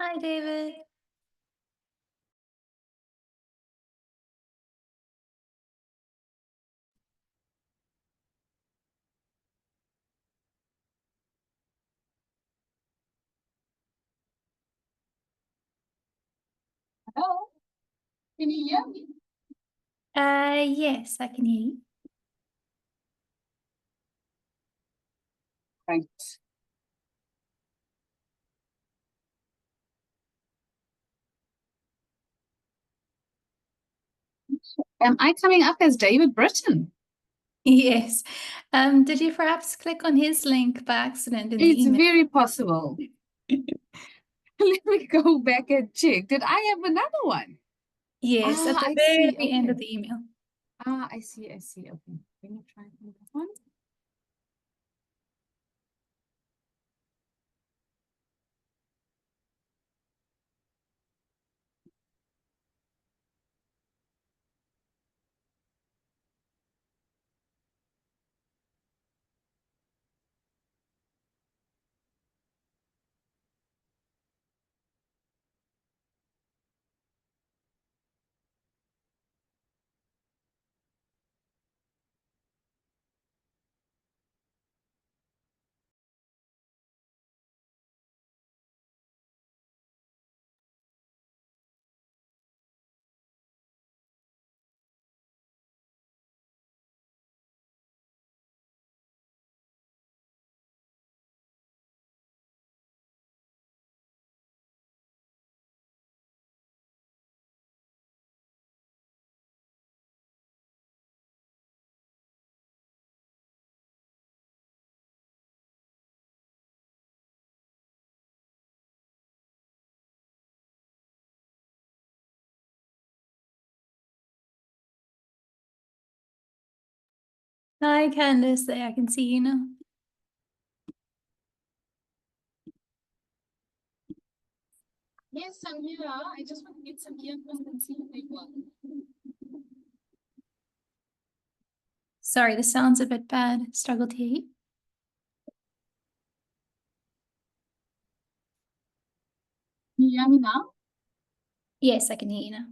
Hi, David. Hello, can you hear me? Yes, I can hear you. Right. Am I coming up as David Britton? Yes. Did you perhaps click on his link by accident in the It's email? very possible. Let me go back and check. Did I have another one? Yes, at Ah, the I very see. end of Okay. the email. Ah, I see. I see. Okay. Let me try this one. Hi, Candace. There, I can see you now. Yes, I'm here. I just want to get some earphones and see if they work. Sorry, the sound's a bit bad. Struggle to hear you. Can you hear me now? Yes, I can hear you now.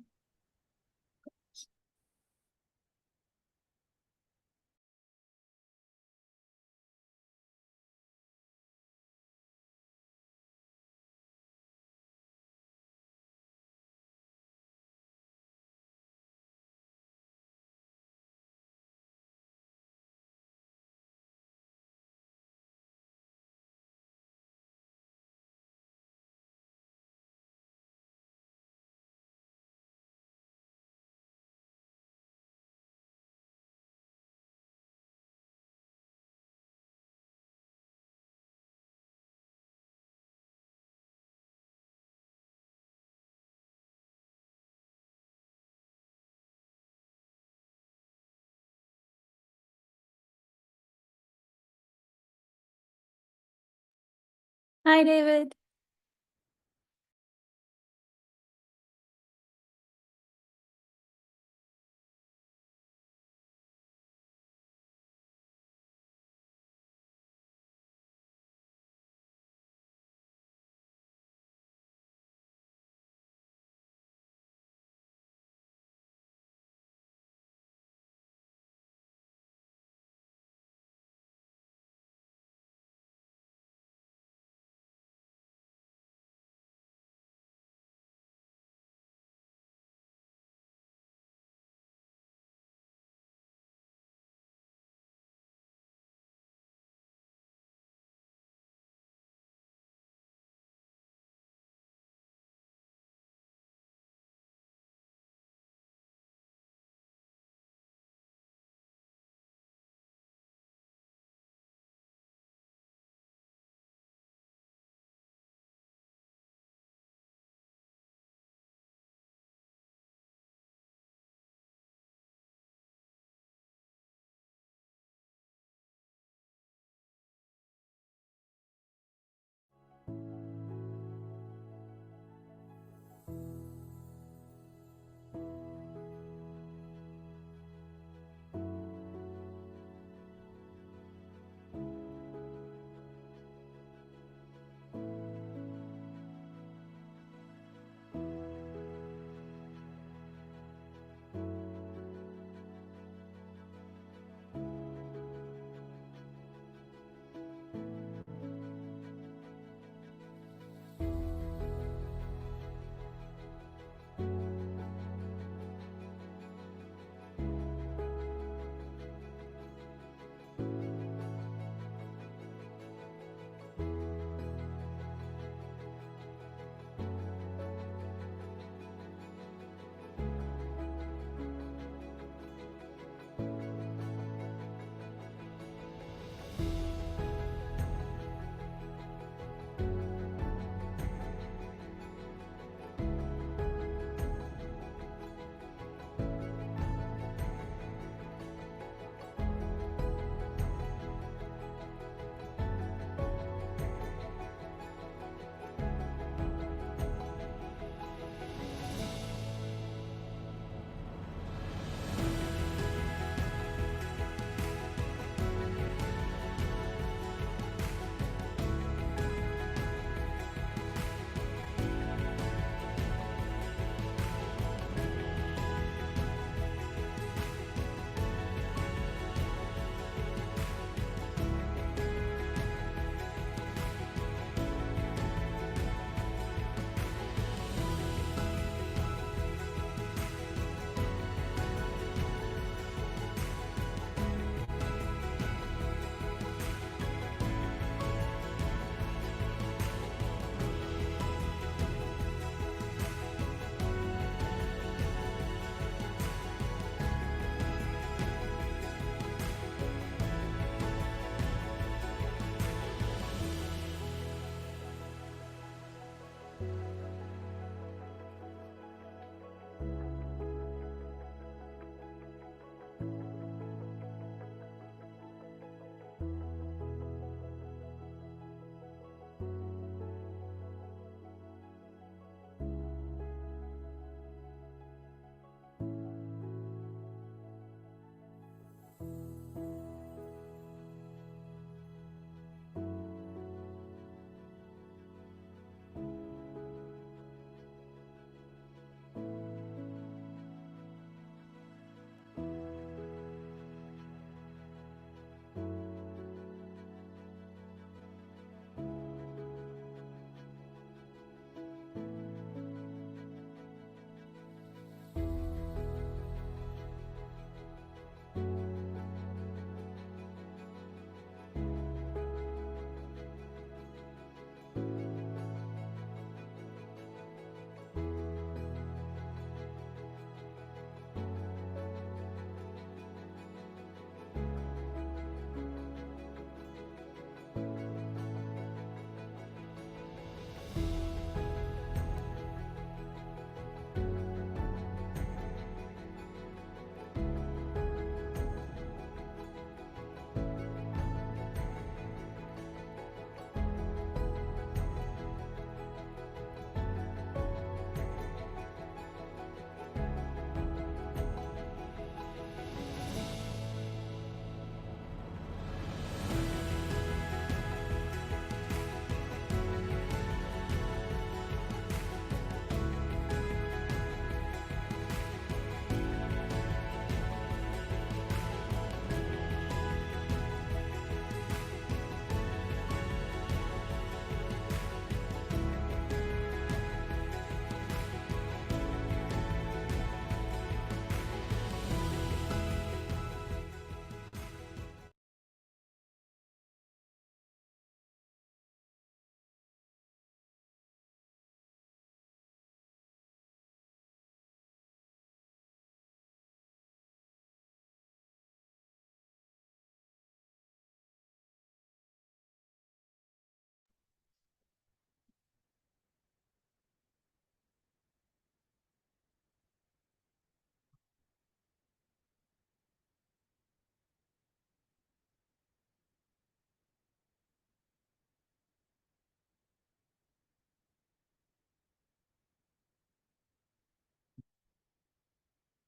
Hi, David.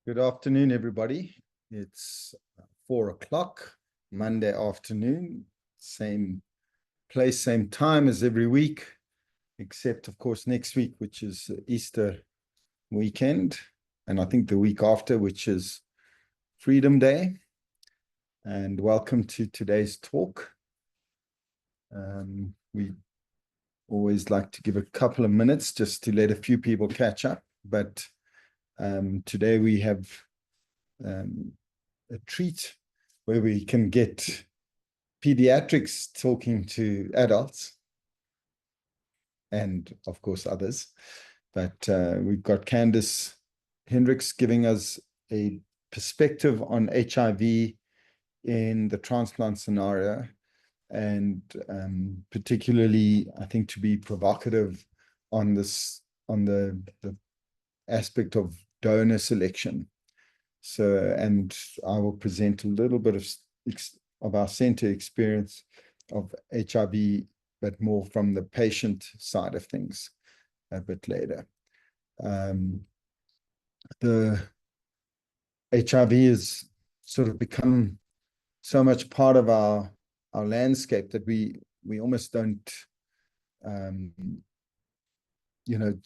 Good afternoon, everybody. It's 4 o'clock, Monday afternoon, same place, same time as every week, except, of course, next week, which is Easter weekend, and I think the week after, which is Freedom Day. And welcome to today's talk. We always like to give a couple of minutes just to let a few people catch up, but today we have a treat where we can get pediatrics talking to adults and, of course, others. But we've got Candice Hendricks giving us a perspective on HIV in the transplant scenario, and particularly, I think, to be provocative on the aspect of donor selection. So, and I will present a little bit of our center experience of HIV, but more from the patient side of things a bit later. The HIV has sort of become so much part of our landscape that we almost don't,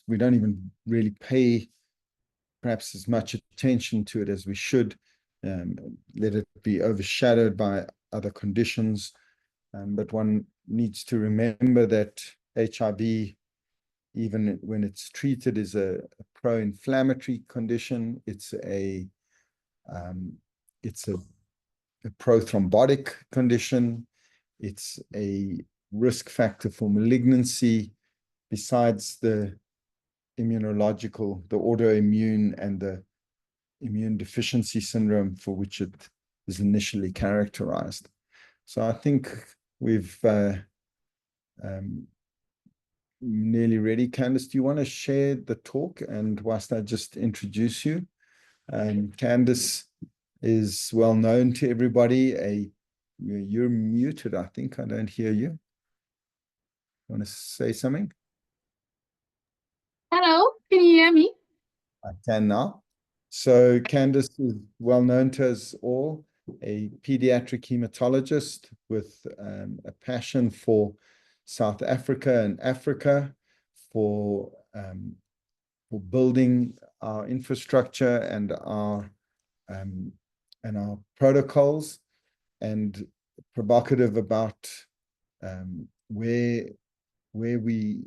we don't even really pay perhaps as much attention to it as we should. Let it be overshadowed by other conditions. But one needs to remember that HIV, even when it's treated, is a pro-inflammatory condition. It's a prothrombotic condition. It's a risk factor for malignancy, besides the immunological, the autoimmune and the immune deficiency syndrome for which it is initially characterized. So I think we've nearly ready. Candice, do you want to share the talk? And whilst I just introduce you, Candice is well known to everybody. You're muted, I think. I don't hear you. Want to say something? Hello, can you hear me? I can now. So Candice is well known to us all a pediatric hematologist with a passion for South Africa and Africa, for building our infrastructure and our protocols, and provocative about where we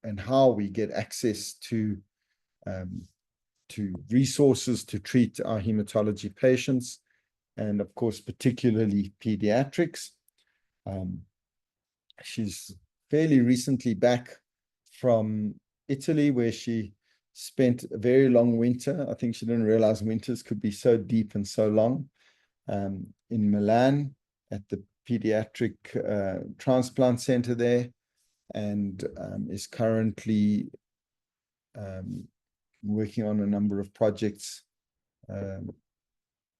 and how we get access to resources to treat our hematology patients, and of course, particularly pediatrics. She's fairly recently back from Italy, where she spent a very long winter. I think she didn't realize winters could be so deep and so long, in Milan at the pediatric transplant center there, and is currently working on a number of projects,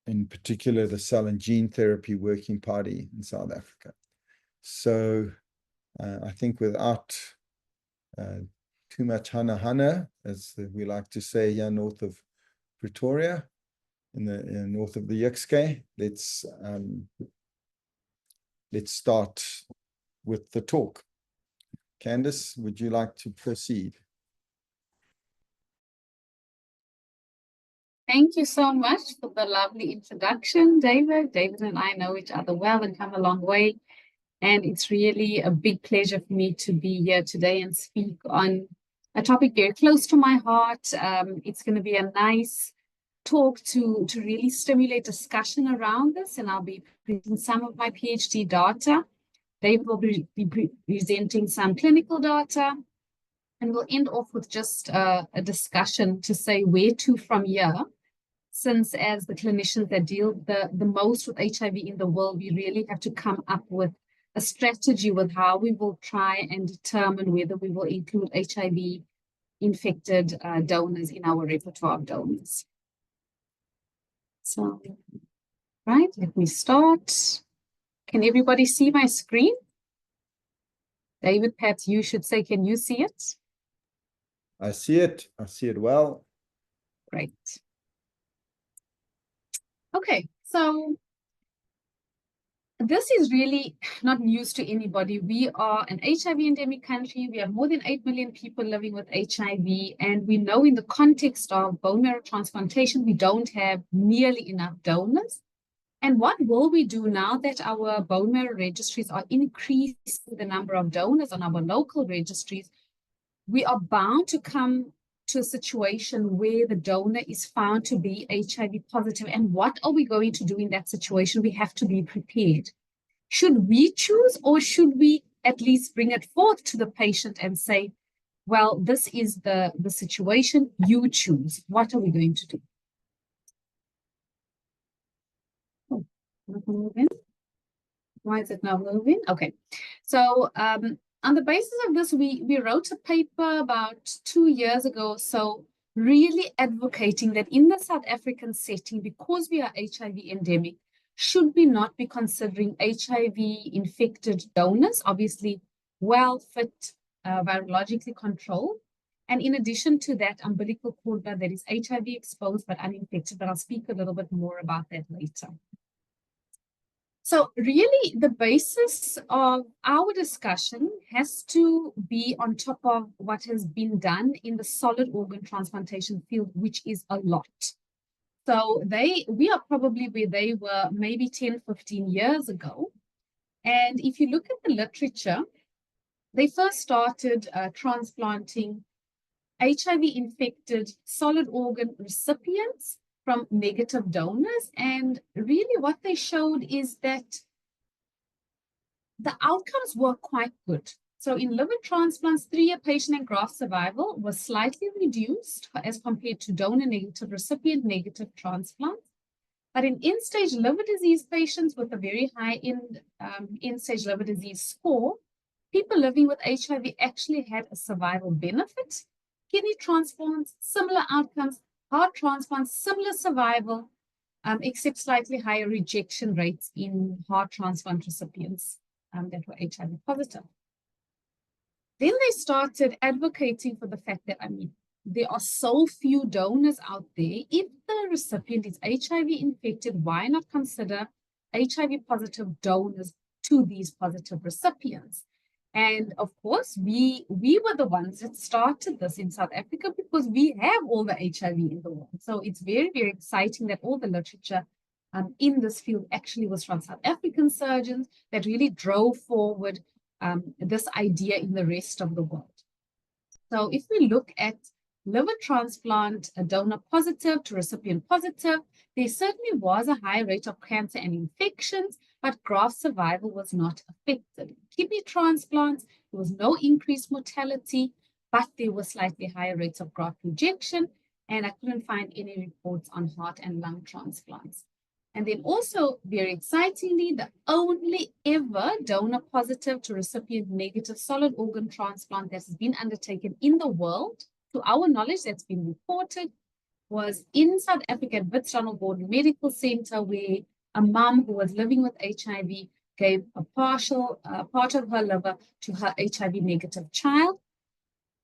in particular the Cell and Gene Therapy Working Party in South Africa. So I think without too much hana, as we like to say here north of Pretoria, in the north of the Yixke, let's start with the talk. Candice, would you like to proceed? Thank you so much for the lovely introduction, David. David and I know each other well and come a long way. And it's really a big pleasure for me to be here today and speak on a topic very close to my heart. It's going to be a nice talk to really stimulate discussion around this, and I'll be presenting some of my PhD data. David will be presenting some clinical data, and we'll end off with just a discussion to say where to from here, since as the clinicians that deal the most with HIV in the world, we really have to come up with a strategy with how we will try and determine whether we will include HIV-infected donors in our repertoire of donors. So, right, let me start. Can everybody see my screen? David, perhaps you should say, can you see it? I see it. I see it well. Great. Okay, so this is really not news to anybody. We are an HIV endemic country. We have more than 8 million people living with HIV. And we know in the context of bone marrow transplantation, we don't have nearly enough donors. And what will we do now that our bone marrow registries are increasing the number of donors on our local registries? We are bound to come to a situation where the donor is found to be HIV positive. And what are we going to do in that situation? We have to be prepared. Should we choose, or should we at least bring it forth to the patient and say, well, this is the situation, you choose. What are we going to do? Oh, not moving. Why is it not moving? Okay. So on the basis of this, we wrote a paper about 2 years ago or so, really advocating that in the South African setting, because we are HIV endemic, should we not be considering HIV-infected donors, obviously well-fit, virologically controlled, and in addition to that, umbilical cord blood that is HIV exposed but uninfected, but I'll speak a little bit more about that later. So really, the basis of our discussion has to be on top of what has been done in the solid organ transplantation field, which is a lot. So we are probably where they were maybe 10, 15 years ago. And if you look at the literature, they first started transplanting HIV-infected solid organ recipients from negative donors. And really what they showed is that the outcomes were quite good. So in liver transplants, 3-year patient and graft survival was slightly reduced as compared to donor-negative, recipient-negative transplants. But in end-stage liver disease patients with a very high end-stage liver disease score, people living with HIV actually had a survival benefit. Kidney transplants, similar outcomes. Heart transplants, similar survival, except slightly higher rejection rates in heart transplant recipients that were HIV positive. Then they started advocating for the fact that, there are so few donors out there. If the recipient is HIV infected, why not consider HIV positive donors to these positive recipients. And of course, we were the ones that started this in South Africa because we have all the HIV in the world. So it's very, very exciting that all the literature in this field actually was from South African surgeons that really drove forward this idea in the rest of the world. So if we look at liver transplant, a donor positive to recipient positive, there certainly was a high rate of cancer and infections, but graft survival was not affected. Kidney transplants, there was no increased mortality, but there were slightly higher rates of graft rejection, and I couldn't find any reports on heart and lung transplants. And then also, very excitingly, the only ever donor positive to recipient negative solid organ transplant that has been undertaken in the world, to our knowledge, that's been reported, was in South Africa at Wits Ronald Gordon Medical Center, where a mom who was living with HIV gave a partial part of her liver to her HIV negative child.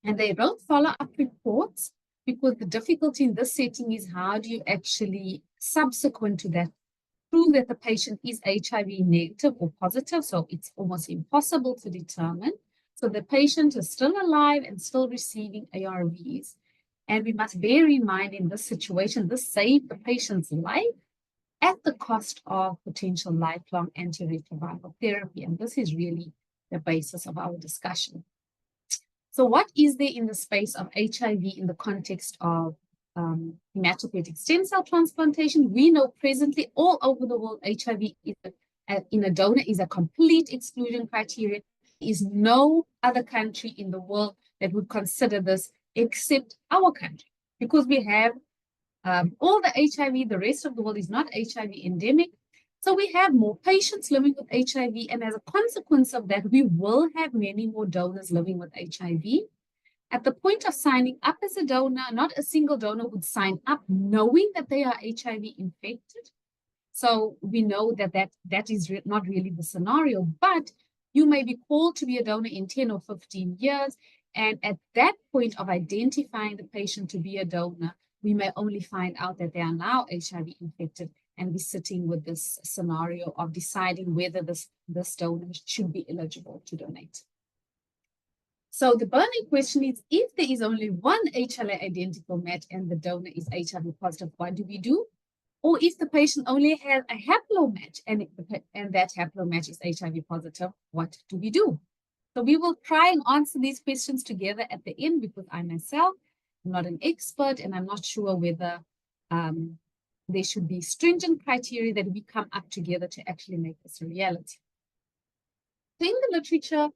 And they wrote follow-up reports because the difficulty in this setting is how do you actually, subsequent to that, prove that the patient is HIV negative or positive, so it's almost impossible to determine. So the patient is still alive and still receiving ARVs. And we must bear in mind in this situation, this saved the patient's life at the cost of potential lifelong antiretroviral therapy. And this is really the basis of our discussion. So what is there in the space of HIV in the context of hematopoietic stem cell transplantation? We know presently all over the world, HIV in a donor is a complete exclusion criteria. There is no other country in the world that would consider this except our country, because we have all the HIV, the rest of the world is not HIV endemic. So we have more patients living with HIV, and as a consequence of that, we will have many more donors living with HIV. At the point of signing up as a donor, not a single donor would sign up knowing that they are HIV infected. So we know that that is not really the scenario, but you may be called to be a donor in 10 or 15 years. And at that point of identifying the patient to be a donor, we may only find out that they are now HIV infected and be sitting with this scenario of deciding whether this donor should be eligible to donate. So the burning question is, if there is only one HLA identical match and the donor is HIV positive, what do we do? Or if the patient only has a haplomatch and that haplomatch is HIV positive, what do we do? So we will try and answer these questions together at the end, because I myself am not an expert and I'm not sure whether there should be stringent criteria that we come up together to actually make this a reality. So in the literature,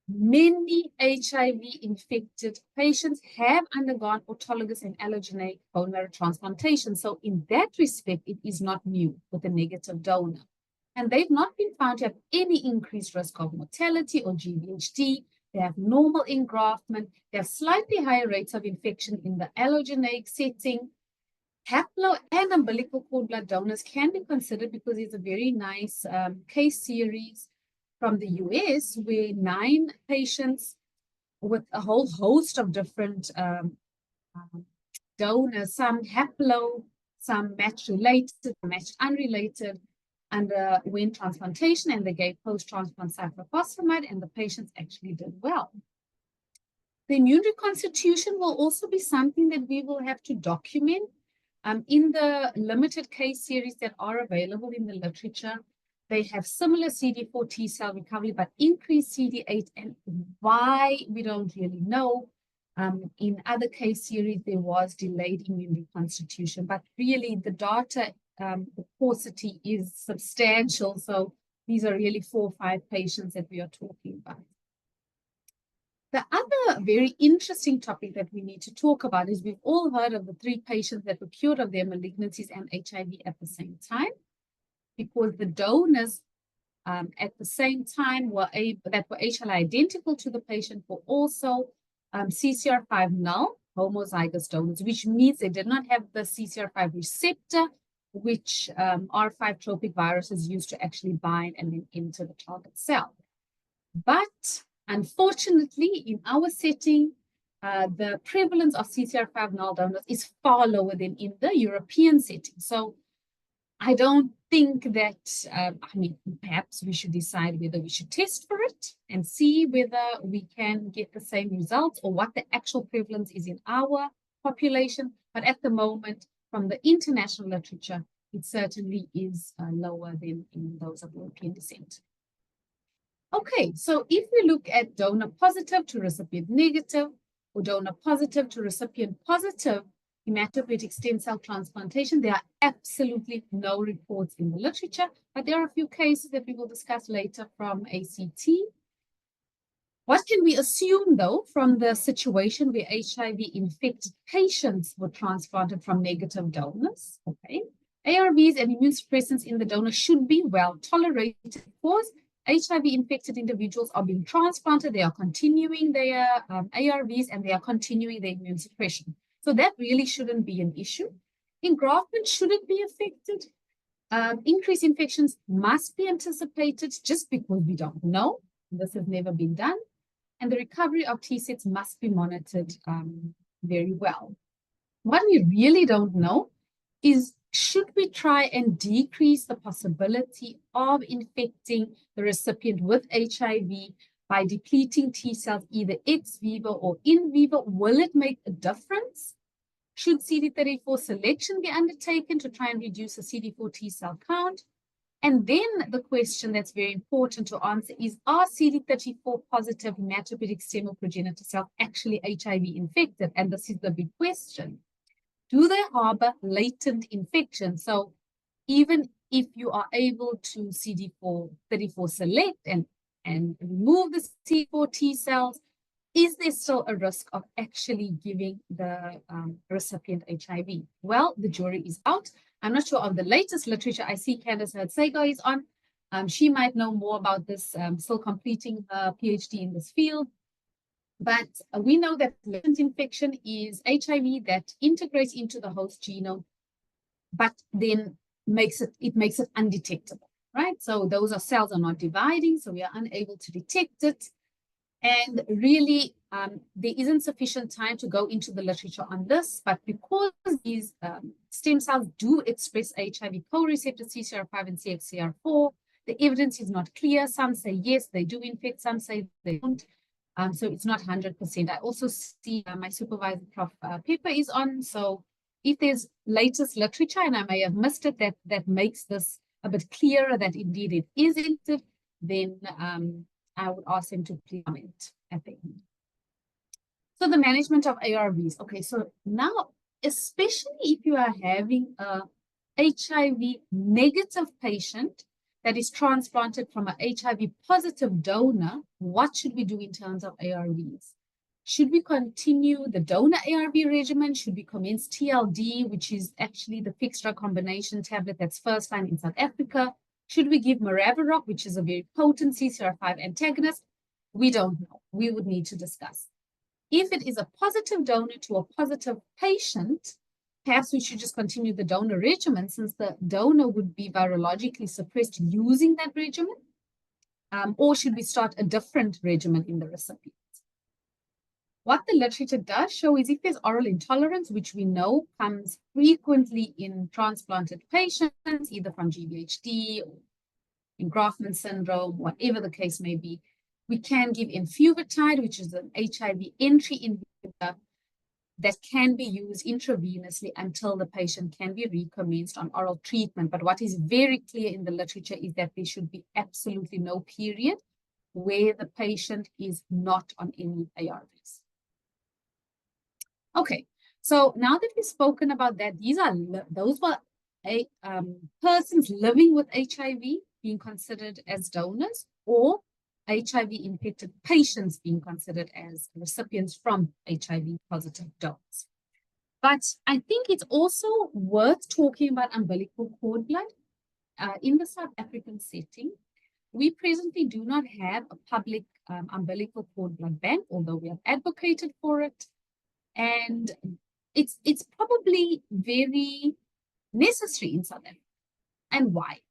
many HIV-infected patients have undergone autologous and allogeneic bone marrow transplantation. So in that respect, it is not new with a negative donor. And they've not been found to have any increased risk of mortality or GvHD. They have normal engraftment. They have slightly higher rates of infection in the allogeneic setting. Haplo and umbilical cord blood donors can be considered because it's a very nice case series from the US, where 9 patients with a whole host of different donors, some haplo, some match-related, match unrelated, underwent transplantation, and they gave post-transplant cyclophosphamide, and the patients actually did well. The immune reconstitution will also be something that we will have to document. In the limited case series that are available in the literature, they have similar CD4 T cell recovery, but increased CD8, and why we don't really know. In other case series, there was delayed immune reconstitution, but really the data, the paucity is substantial. So these are really 4 or 5 patients that we are talking about. The other very interesting topic that we need to talk about is we've all heard of the 3 patients that were cured of their malignancies and HIV at the same time, because the donors at the same time that were HLA identical to the patient were also CCR5 null homozygous donors, which means they did not have the CCR5 receptor, which R5 tropic viruses use to actually bind and then enter the target cell. But unfortunately, in our setting, the prevalence of CCR5 null donors is far lower than in the European setting. So I don't think that, I mean, perhaps we should decide whether we should test for it and see whether we can get the same results or what the actual prevalence is in our population. But at the moment, from the international literature, it certainly is lower than in those of European descent. Okay, so if we look at donor positive to recipient negative or donor positive to recipient positive hematopoietic stem cell transplantation, there are absolutely no reports in the literature, but there are a few cases that we will discuss later from ACT. What can we assume, though, from the situation where HIV-infected patients were transplanted from negative donors? Okay, ARVs and immune suppressants in the donor should be well tolerated because HIV-infected individuals are being transplanted, they are continuing their ARVs, and they are continuing their immune suppression. So that really shouldn't be an issue. Engraftment shouldn't be affected. Increased infections must be anticipated just because we don't know. This has never been done. And the recovery of T-sets must be monitored very well. What we really don't know is, should we try and decrease the possibility of infecting the recipient with HIV by depleting T cells either ex vivo or in vivo? Will it make a difference? Should CD34 selection be undertaken to try and reduce the CD4 T cell count? And then the question that's very important to answer is, are CD34 positive hematopoietic stem cell progenitor cells actually HIV infected? And this is the big question. Do they harbor latent infection? So even if you are able to CD34 select and remove the CD4 T cells, is there still a risk of actually giving the recipient HIV? Well, the jury is out. I'm not sure of the latest literature. I see Candice Hertzega is on. She might know more about this, still completing her PhD in this field. But we know that latent infection is HIV that integrates into the host genome, but then makes it undetectable, right? So those cells are not dividing, so we are unable to detect it. And really, there isn't sufficient time to go into the literature on this, but because these stem cells do express HIV co-receptor CCR5 and CXCR4, the evidence is not clear. Some say yes, they do infect, some say they don't. So it's not 100%. I also see my supervisor, Prof. Pepper, is on. So if there's latest literature, and I may have missed it, that makes this a bit clearer that indeed it is active, then I would ask him to please comment at the end. So the management of ARVs. Okay, so now, especially if you are having a HIV negative patient that is transplanted from an HIV positive donor, what should we do in terms of ARVs? Should we continue the donor ARV regimen? Should we commence TLD, which is actually the fixed drug combination tablet that's first line in South Africa? Should we give Maraviroc, which is a very potent CCR5 antagonist? We don't know. We would need to discuss. If it is a positive donor to a positive patient, perhaps we should just continue the donor regimen since the donor would be virologically suppressed using that regimen. Or should we start a different regimen in the recipient? What the literature does show is if there's oral intolerance, which we know comes frequently in transplanted patients, either from GVHD or engraftment syndrome, whatever the case may be, we can give enfuvirtide, which is an HIV entry inhibitor that can be used intravenously until the patient can be recommenced on oral treatment. But what is very clear in the literature is that there should be absolutely no period where the patient is not on any ARVs. Okay, so now that we've spoken about that, those were persons living with HIV being considered as donors, or HIV-infected patients being considered as recipients from HIV-positive donors. But I think it's also worth talking about umbilical cord blood. In the South African setting, we presently do not have a public umbilical cord blood bank, although we have advocated for it. And it's probably very necessary in South Africa. And why?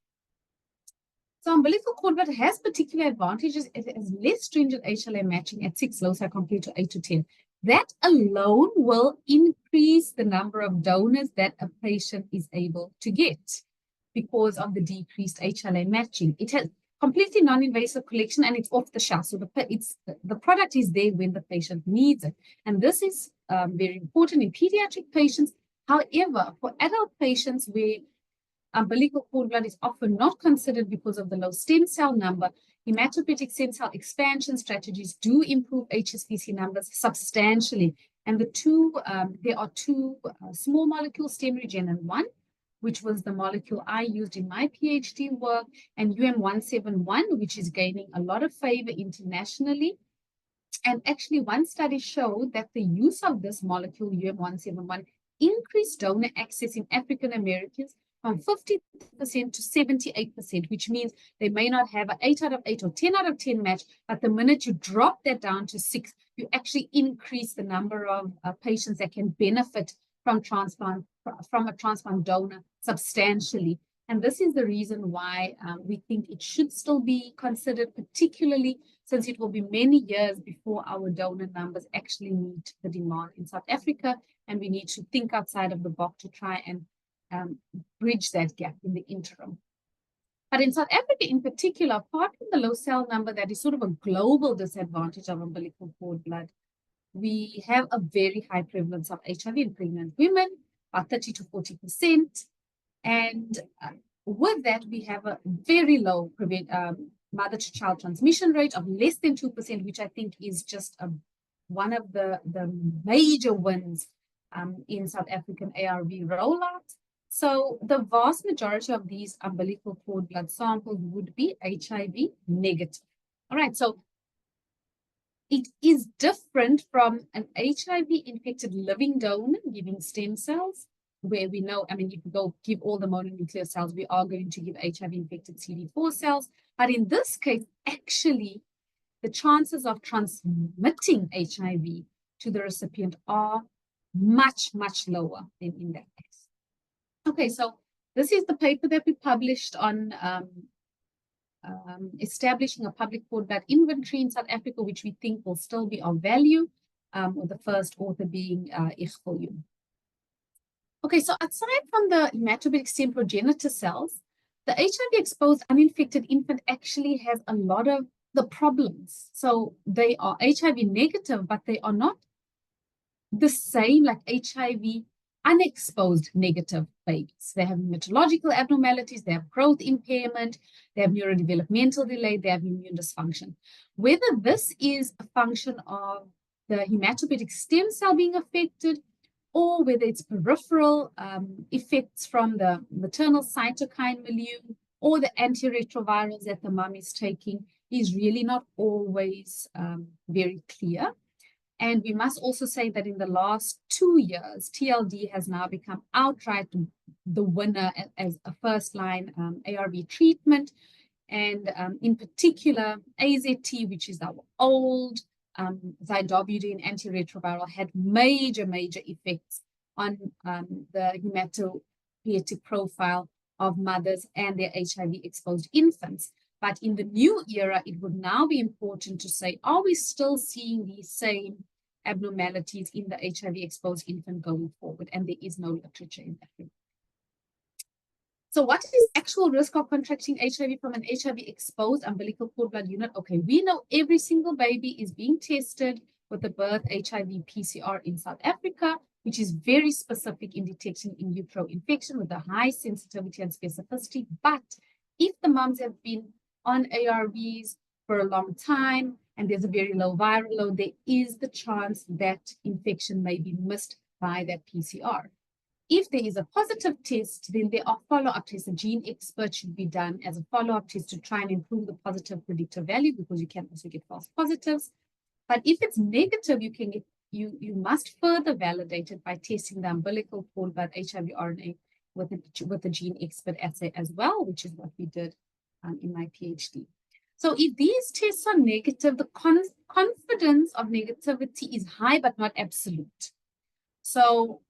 So umbilical cord blood has particular advantages. It has less stringent HLA matching at 6 loci compared to 8 to 10. That alone will increase the number of donors that a patient is able to get. because of the decreased HLA matching. It has completely non-invasive collection and it's off the shelf. So the product is there when the patient needs it. And this is very important in pediatric patients. However, for adult patients where umbilical cord blood is often not considered because of the low stem cell number, hematopoietic stem cell expansion strategies do improve HSCT numbers substantially. And there are two small molecule stem regenin 1, which was the molecule I used in my PhD work, and UM171, which is gaining a lot of favor internationally. And actually, one study showed that the use of this molecule, UM171, increased donor access in African Americans from 50% to 78%, which means they may not have an 8 out of 8 or 10 out of 10 match, but the minute you drop that down to 6, you actually increase the number of patients that can benefit from a transplant donor substantially. And this is the reason why we think it should still be considered, particularly since it will be many years before our donor numbers actually meet the demand in South Africa, and we need to think outside of the box to try and bridge that gap in the interim. But in South Africa in particular, apart from the low cell number that is sort of a global disadvantage of umbilical cord blood, we have a very high prevalence of HIV in pregnant women, about 30 to 40%. And with that, we have a very low mother-to-child transmission rate of less than 2%, which I think is just one of the major wins in South African ARV rollout. So the vast majority of these umbilical cord blood samples would be HIV negative. All right, so it is different from an HIV-infected living donor giving stem cells, where we know, I mean, you can go give all the mononuclear cells, we are going to give HIV-infected CD4 cells. But in this case, actually, the chances of transmitting HIV to the recipient are much, much lower than in that case. Okay, so this is the paper that we published on establishing a public cord blood inventory in South Africa, which we think will still be of value, with the first author being Ichvolyum. Okay, so aside from the hematopoietic stem progenitor cells, the HIV-exposed uninfected infant actually has a lot of the problems. So they are HIV negative, but they are not the same like HIV unexposed negative babies. They have hematological abnormalities, they have growth impairment, they have neurodevelopmental delay, they have immune dysfunction. Whether this is a function of the hematopoietic stem cell being affected, or whether it's peripheral effects from the maternal cytokine milieu or the antiretrovirals that the mom is taking, is really not always very clear. And we must also say that in the last 2 years, TLD has now become outright the winner as a first-line ARV treatment. And in particular, AZT, which is our old zidovudine antiretroviral, had major effects on the hematopoietic profile of mothers and their HIV-exposed infants. But in the new era, it would now be important to say, are we still seeing these same abnormalities in the HIV-exposed infant going forward? And there is no literature in that regard. So what is actual risk of contracting HIV from an HIV-exposed umbilical cord blood unit? Okay, we know every single baby is being tested with the birth HIV PCR in South Africa, which is very specific in detecting in utero infection with a high sensitivity and specificity. But if the moms have been on ARVs for a long time and there's a very low viral load, there is the chance that infection may be missed by that PCR. If there is a positive test, then there are follow-up tests. A gene expert should be done as a follow-up test to try and improve the positive predictive value, because you can also get false positives. But if it's negative, you can get you must further validate it by testing the umbilical cord blood HIV RNA with the gene expert assay as well, which is what we did in my PhD. So if these tests are negative, the confidence of negativity is high but not absolute. So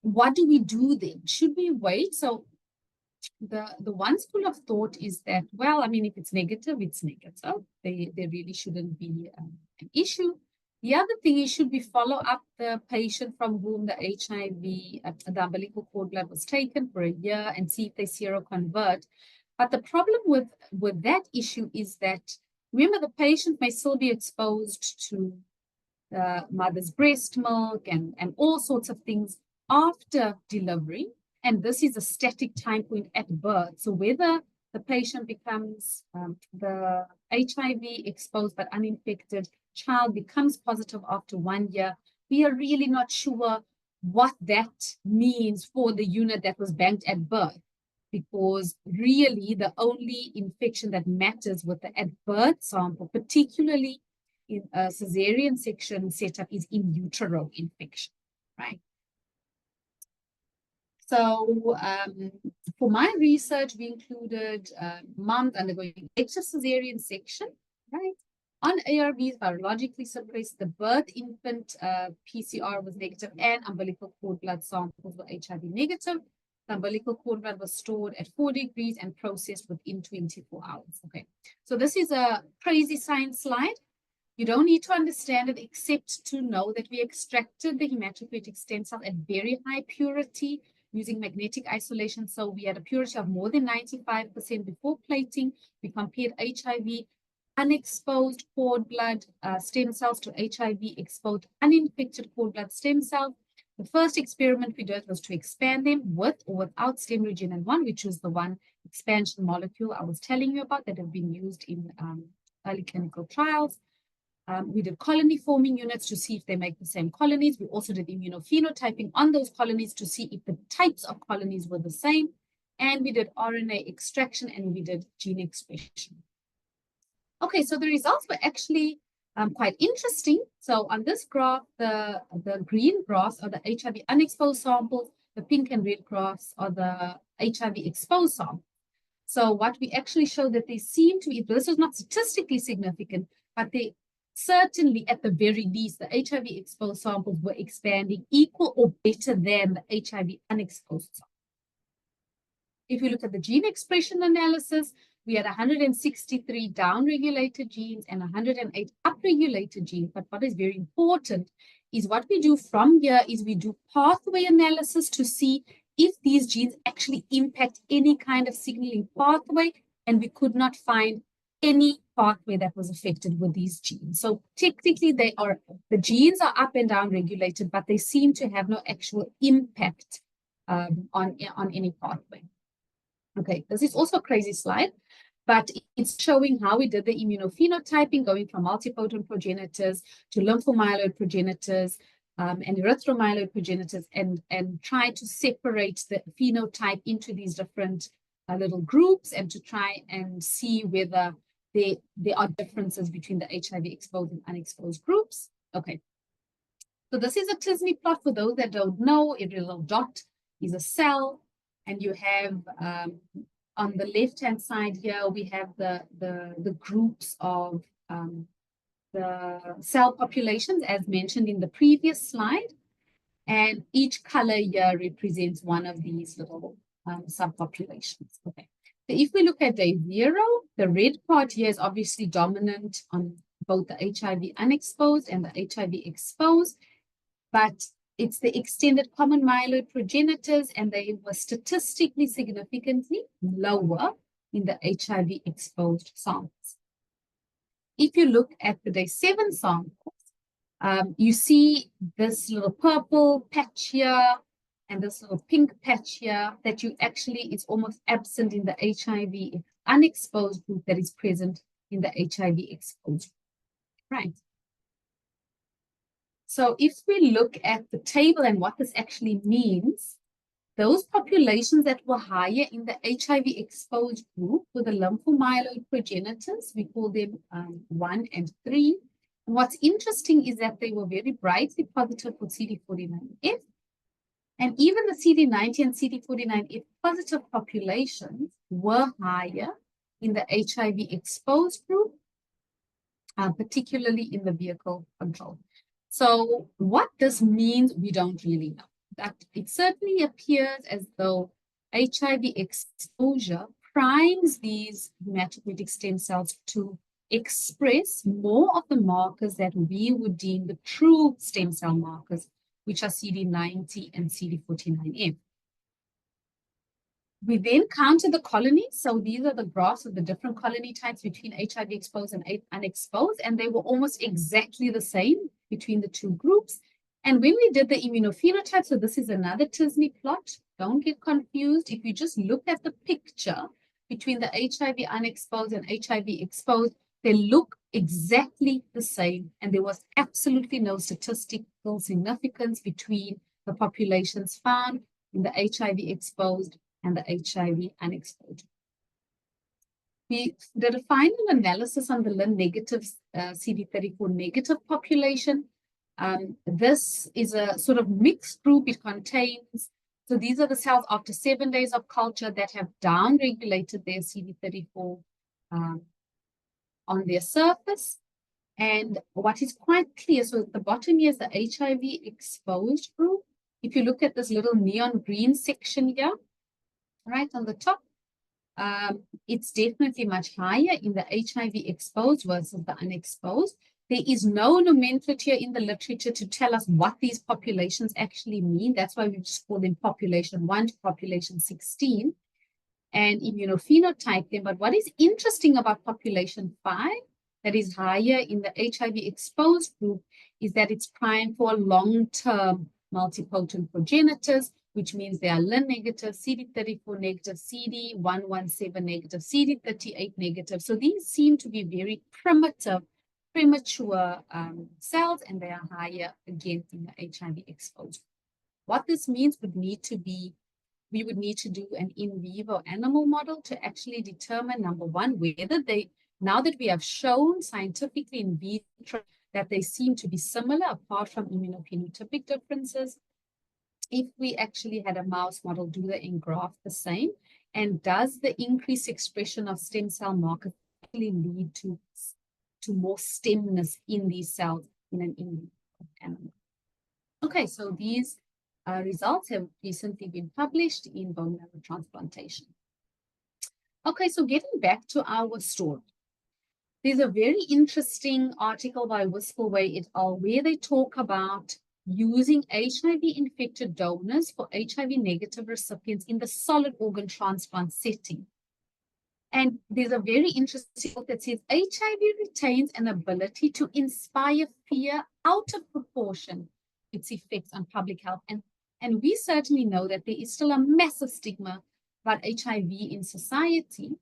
what do we do then? Should we wait? So the one school of thought is that, well, I mean, if it's negative, it's negative. There really shouldn't be an issue. The other thing is, should we follow up the patient from whom the HIV, the umbilical cord blood was taken for a year and see if they seroconvert? But the problem with that issue is that, remember, the patient may still be exposed to the mother's breast milk and all sorts of things after delivery. And this is a static time point at birth. So whether the patient becomes the HIV exposed but uninfected child becomes positive after 1 year, we are really not sure what that means for the unit that was banked at birth. Because really the only infection that matters with the at birth sample, particularly in a cesarean section setup, is in utero infection, right? So for my research, we included moms undergoing extra cesarean section, right? On ARVs, biologically suppressed, the birth infant PCR was negative, and umbilical cord blood samples were HIV negative. The umbilical cord blood was stored at 4 degrees and processed within 24 hours. Okay, so this is a crazy science slide. You don't need to understand it except to know that we extracted the hematopoietic stem cell at very high purity using magnetic isolation. So we had a purity of more than 95% before plating. We compared HIV unexposed cord blood stem cells to HIV exposed uninfected cord blood stem cells. The first experiment we did was to expand them with or without stem regenin 1, which was the one expansion molecule I was telling you about that have been used in early clinical trials. We did colony forming units to see if they make the same colonies. We also did immunophenotyping on those colonies to see if the types of colonies were the same. And we did RNA extraction and we did gene expression. Okay, so the results were actually quite interesting. So on this graph, the green graphs are the HIV unexposed samples, the pink and red graphs are the HIV exposed samples. So what we actually showed that they seem to be, this was not statistically significant, but they certainly, at the very least, the HIV exposed samples were expanding equal or better than the HIV unexposed samples. If you look at the gene expression analysis, we had 163 downregulated genes and 108 upregulated genes. But what is very important is what we do from here is we do pathway analysis to see if these genes actually impact any kind of signaling pathway, and we could not find any pathway that was affected with these genes. So technically the genes are up and down regulated, but they seem to have no actual impact on any pathway. Okay, this is also a crazy slide, but it's showing how we did the immunophenotyping, going from multipotent progenitors to lymphomyeloid progenitors and erythromyeloid progenitors, and try to separate the phenotype into these different little groups and to try and see whether there are differences between the HIV exposed and unexposed groups. Okay, so this is a Tisney plot. For those that don't know, every little dot is a cell, and you have on the left-hand side here, we have the groups of the cell populations as mentioned in the previous slide, and each color here represents one of these little subpopulations. Okay. So if we look at day 0, the red part here is obviously dominant on both the HIV unexposed and the HIV exposed, but it's the extended common myeloid progenitors, and they were statistically significantly lower in the HIV exposed samples. If you look at the day 7 samples, you see this little purple patch here and this little pink patch here that you actually, it's almost absent in the HIV unexposed group that is present in the HIV exposed group, right? So if we look at the table and what this actually means, those populations that were higher in the HIV exposed group were the lymphomyeloid progenitors. We call them 1 and 3. And what's interesting is that they were very brightly positive for CD49F. And even the CD90 and CD49F positive populations were higher in the HIV exposed group, particularly in the vehicle control. So what this means, we don't really know. That it certainly appears as though HIV exposure primes these hematopoietic stem cells to express more of the markers that we would deem the true stem cell markers, which are CD90 and CD49F. We then counted the colonies. So these are the graphs of the different colony types between HIV exposed and unexposed, and they were almost exactly the same between the two groups. And when we did the immunophenotype, so this is another Tisney plot, don't get confused. If you just look at the picture between the HIV unexposed and HIV exposed, they look exactly the same. And there was absolutely no statistical significance between the populations found in the HIV exposed and the HIV unexposed. We did a final analysis on the Lin negative CD34 negative population. This is a sort of mixed group. It contains, so these are the cells after 7 days of culture that have downregulated their CD34 on their surface. And what is quite clear, so at the bottom here is the HIV exposed group. If you look at this little neon green section here, right on the top, it's definitely much higher in the HIV exposed versus the unexposed. There is no nomenclature in the literature to tell us what these populations actually mean. That's why we just call them population 1 to population 16 and immunophenotype them. But what is interesting about population 5 that is higher in the HIV exposed group is that it's primed for long-term multipotent progenitors, which means they are Lin negative, CD34 negative, CD117 negative, CD38 negative. So these seem to be very primitive, premature cells, and they are higher again in the HIV exposed. What this means would need to be, we would need to do an in vivo animal model to actually determine, number one, whether they, now that we have shown scientifically in vitro that they seem to be similar apart from immunophenotypic differences, if we actually had a mouse model, do the engraft the same? And does the increased expression of stem cell markers actually lead to more stemness in these cells in an in vivo animal? Okay, so these results have recently been published in bone marrow transplantation. Okay, so getting back to our story. There's a very interesting article by Whistleway et al. Where they talk about using HIV-infected donors for HIV-negative recipients in the solid organ transplant setting. And there's a very interesting book that says HIV retains an ability to inspire fear out of proportion its effects on public health. And we certainly know that there is still a massive stigma about HIV in society.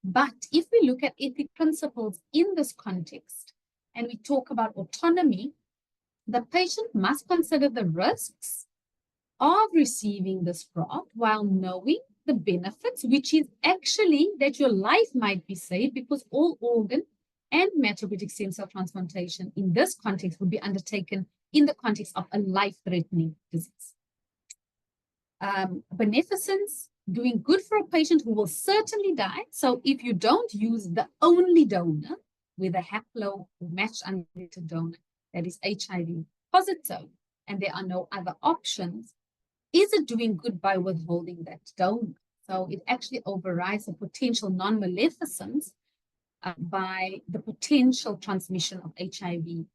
But if we look at ethic principles in this context, and we talk about autonomy, the patient must consider the risks of receiving this product while knowing the benefits, which is actually that your life might be saved, because all organ and hematopoietic stem cell transplantation in this context would be undertaken in the context of a life-threatening disease. Beneficence, doing good for a patient who will certainly die. So if you don't use the only donor with a haplo matched unrelated donor that is HIV positive, and there are no other options, is it doing good by withholding that donor? So it actually overrides the potential non-maleficence by the potential transmission of HIV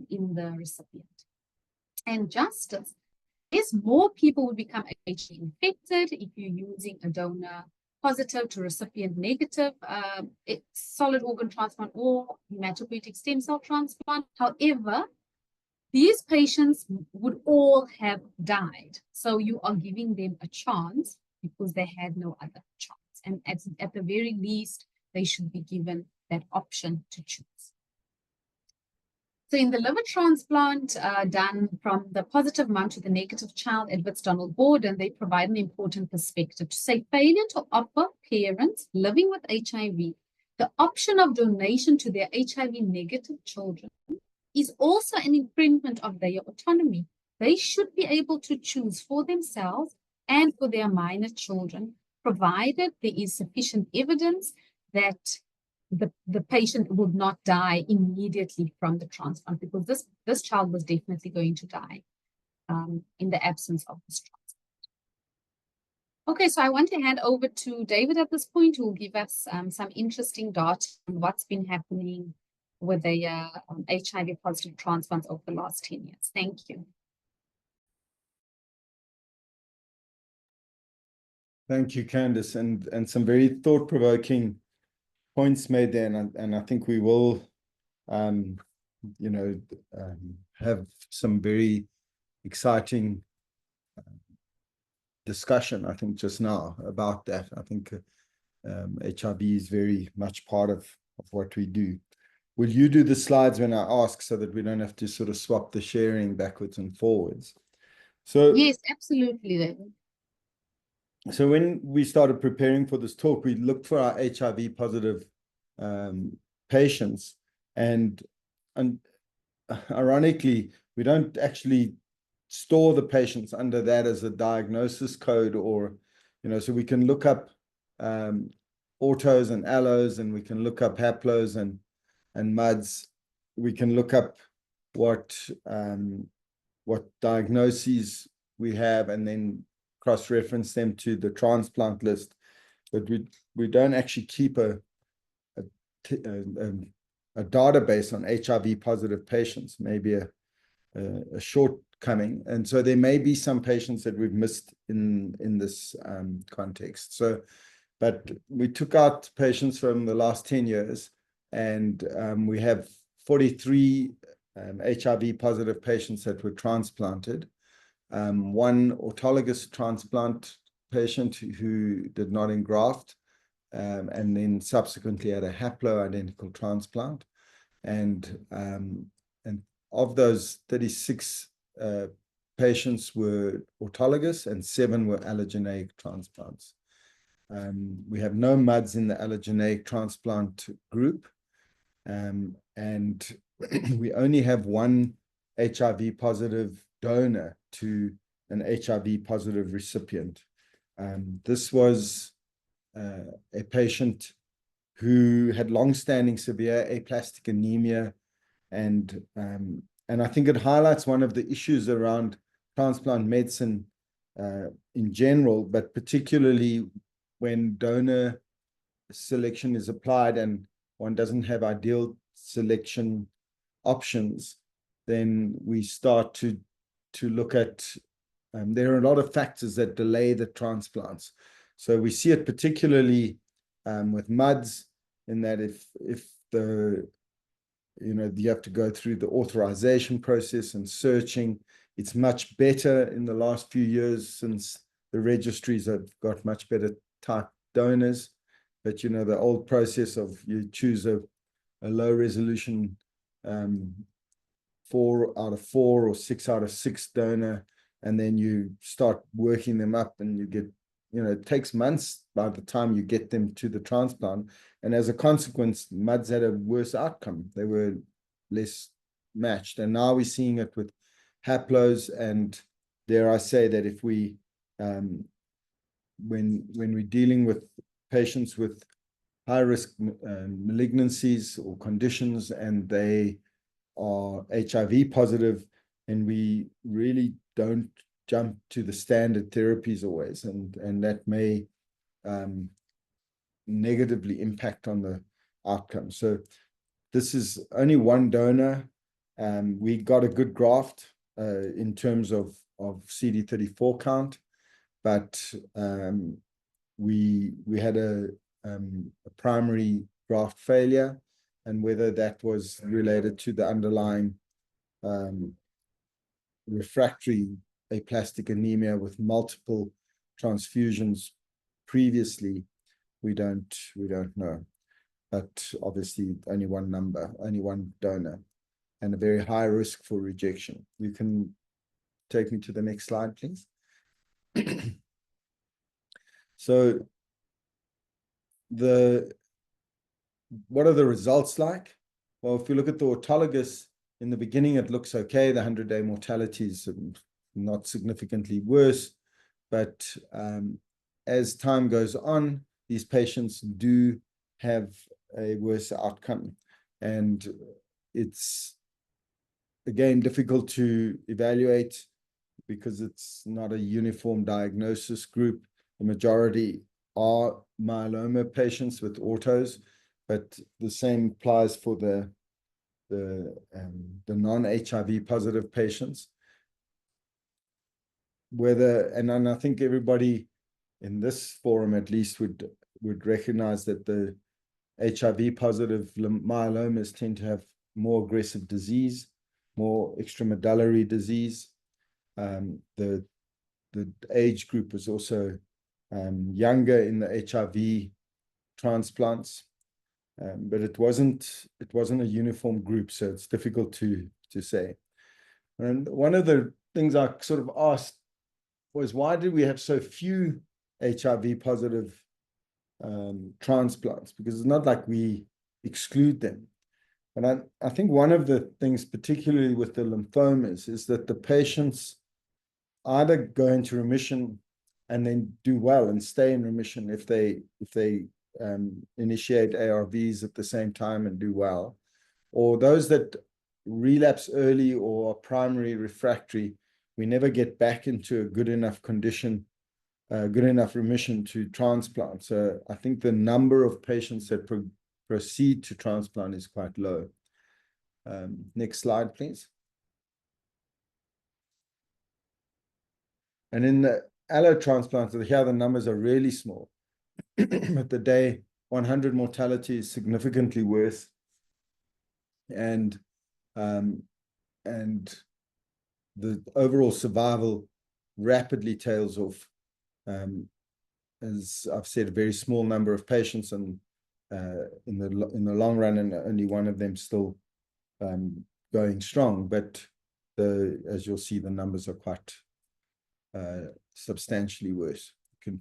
in the recipient. And justice, yes, more people will become HIV infected if you're using a donor positive to recipient negative solid organ transplant or hematopoietic stem cell transplant. However, these patients would all have died. So you are giving them a chance because they had no other chance. And at the very least, they should be given that option to choose. So in the liver transplant done from the positive mom to the negative child, Edwards Donald Borden, they provide an important perspective to say failure to offer parents living with HIV the option of donation to their HIV negative children is also an infringement of their autonomy. They should be able to choose for themselves and for their minor children, provided there is sufficient evidence that the patient would not die immediately from the transplant, because this child was definitely going to die in the absence of this transplant. Okay, so I want to hand over to David at this point, who will give us some interesting data on what's been happening with the HIV positive transplants over the last 10 years. Thank you. Thank you, Candice, and some very thought-provoking points made there, and I think we will, you know, have some very exciting discussion, I think, just now about that. I think HIV is very much part of what we do. Will you do the slides when I ask so that we don't have to sort of swap the sharing backwards and forwards? So yes, absolutely, David. So when we started preparing for this talk, we looked for our HIV positive patients, and ironically, we don't actually store the patients under that as a diagnosis code, or, you know, so we can look up autos and allos, and we can look up haplos and MUDs. We can look up what diagnoses we have, and then cross-reference them to the transplant list, but we don't actually keep a database on HIV positive patients, maybe a shortcoming, and so there may be some patients that we've missed in this context. So, but we took out patients from the last 10 years, and we have 43 HIV positive patients that were transplanted. One autologous transplant patient who did not engraft, and then subsequently had a haplo-identical transplant. And of those, 36 patients were autologous and 7 were allogeneic transplants. We have no MUDs in the allogeneic transplant group, and we only have one HIV positive donor to an HIV positive recipient. This was a patient who had long-standing severe aplastic anemia, and I think it highlights one of the issues around transplant medicine in general, but particularly when donor selection is applied and one doesn't have ideal selection options, then we start to look at, there are a lot of factors that delay the transplants. So we see it particularly with MUDs, in that if the, you know, you have to go through the authorization process and searching. It's much better in the last few years since the registries have got much better type donors. But, you know, the old process of you choose a low resolution 4 out of 4 or 6 out of 6 donor, and then you start working them up, and you get, you know, it takes months by the time you get them to the transplant. And as a consequence, MUDs had a worse outcome. They were less matched. And now we're seeing it with haplos, and dare I say that if we, when we're dealing with patients with high-risk malignancies or conditions, and they are HIV positive, and we really don't jump to the standard therapies always, and that may negatively impact on the outcome. So this is only one donor. We got a good graft in terms of CD34 count, but we had a primary graft failure, and whether that was related to the underlying refractory aplastic anemia with multiple transfusions previously, we don't know. But obviously only one donor, and a very high risk for rejection. You can take me to the next slide, please. So what are the results like? Well, if you look at the autologous, in the beginning, it looks okay. The 100-day mortality is not significantly worse, but as time goes on, these patients do have a worse outcome. And it's, again, difficult to evaluate because it's not a uniform diagnosis group. the majority are myeloma patients with autos, but the same applies for the non-HIV positive patients. And I think everybody in this forum at least would recognize that the HIV positive myelomas tend to have more aggressive disease, more extramedullary disease. The age group was also younger in the HIV transplants, but it wasn't a uniform group, so it's difficult to say. And one of the things I sort of asked was, why did we have so few HIV positive transplants? Because it's not like we exclude them. And I think one of the things, particularly with the lymphomas, is that the patients either go into remission and then do well and stay in remission if they initiate ARVs at the same time and do well, or those that relapse early or are primary refractory, we never get back into a good enough condition, good enough remission to transplant. So I think the number of patients that proceed to transplant is quite low. Next slide, please. And in the allo transplants, here the numbers are really small. At the day 100 mortality is significantly worse. And the overall survival rapidly tails off. As I've said, a very small number of patients, and in the long run, and only one of them still going strong. But as you'll see, the numbers are quite substantially worse.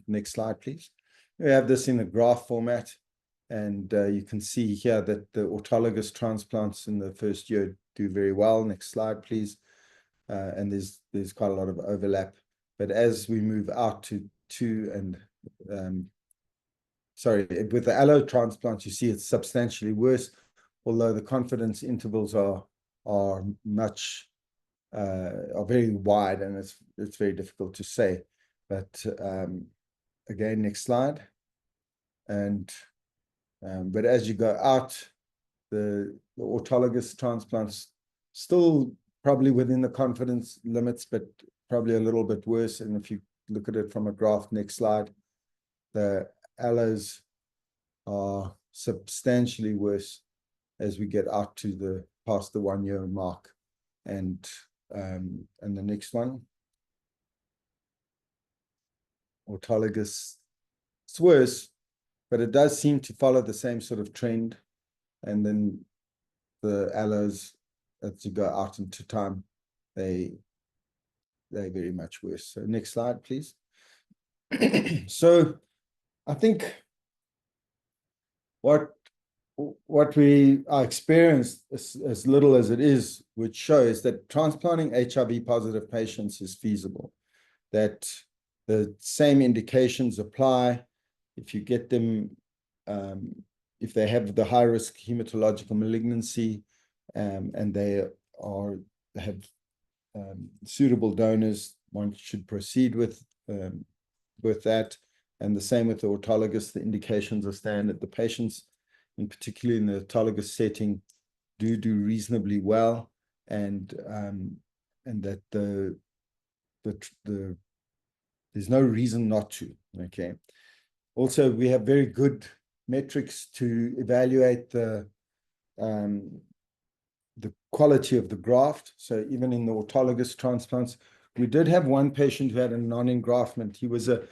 Next slide, please. We have this in a graph format, and you can see here that the autologous transplants in the first year do very well. Next slide, please. And there's quite a lot of overlap. But as we move out to with the allo transplants, you see it's substantially worse, although the confidence intervals are very wide, and it's very difficult to say. But again, next slide. And but as you go out, the autologous transplants still probably within the confidence limits, but probably a little bit worse. And if you look at it from a graph, next slide, the allos are substantially worse as we get out to past the 1 year mark. And the next one, autologous, it's worse, but it does seem to follow the same sort of trend. And then the allos, as you go out into time, they're very much worse. So next slide, please. So I think what we are experienced, as little as it is, which shows that transplanting HIV positive patients is feasible, that the same indications apply if you get them, if they have the high risk hematological malignancy, and they have suitable donors, one should proceed with that. And the same with the autologous, the indications are standard. The patients, in particular in the autologous setting, do reasonably well, and that there's no reason not to. Okay. Also, we have very good metrics to evaluate the quality of the graft. So even in the autologous transplants, we did have one patient who had a non-engraftment. He was a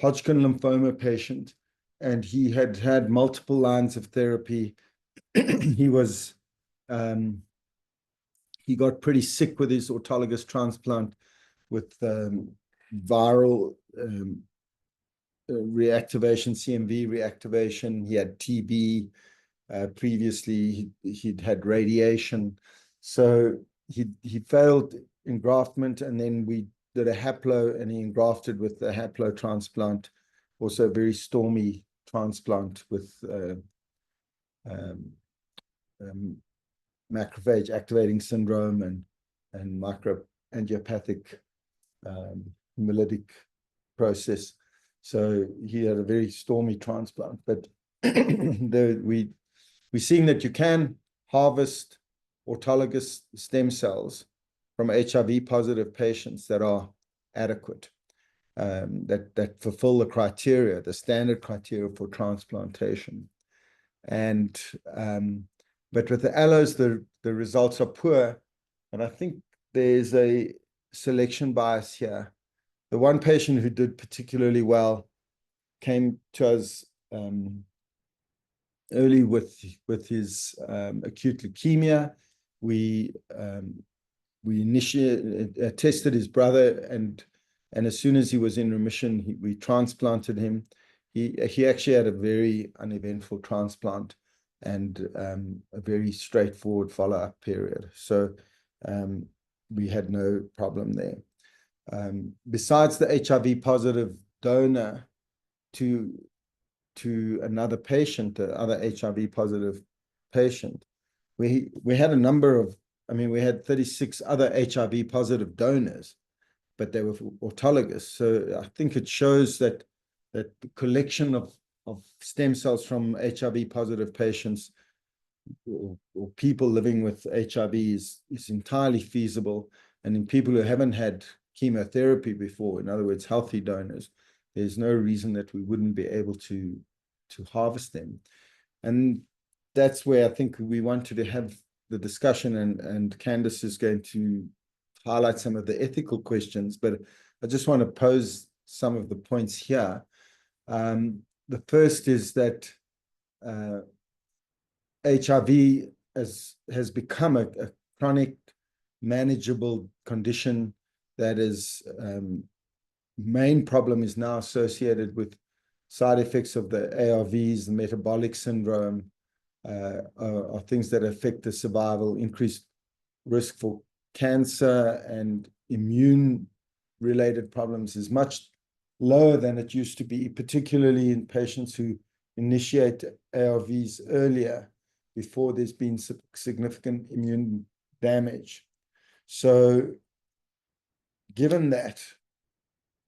Hodgkin lymphoma patient, and he had had multiple lines of therapy. He got pretty sick with his autologous transplant, with viral reactivation, CMV reactivation. He had TB. Previously, he'd had radiation. So he failed engraftment, and then we did a haplo, and he engrafted with the haplo transplant, also a very stormy transplant with macrophage activating syndrome and microangiopathic hemolytic process. So he had a very stormy transplant. But we're seeing that you can harvest autologous stem cells from HIV positive patients that are adequate, that fulfill the criteria, the standard criteria for transplantation. And but with the allos, the results are poor, and I think there's a selection bias here. The one patient who did particularly well came to us early with his acute leukemia. We tested his brother, and as soon as he was in remission, we transplanted him. He actually had a very uneventful transplant and a very straightforward follow-up period. So we had no problem there. Besides the HIV positive donor to another patient, the other HIV positive patient, we had a number of, we had 36 other HIV positive donors, but they were autologous. So I think it shows that the collection of stem cells from HIV positive patients or people living with HIV is entirely feasible. And in people who haven't had chemotherapy before, in other words, healthy donors, there's no reason that we wouldn't be able to harvest them. And that's where I think we wanted to have the discussion, and Candice is going to highlight some of the ethical questions, but I just want to pose some of the points here. The first is that HIV has become a chronic, manageable condition that is main problem is now associated with side effects of the ARVs, the metabolic syndrome, are things that affect the survival, increased risk for cancer and immune-related problems is much lower than it used to be, particularly in patients who initiate ARVs earlier before there's been significant immune damage. So given that,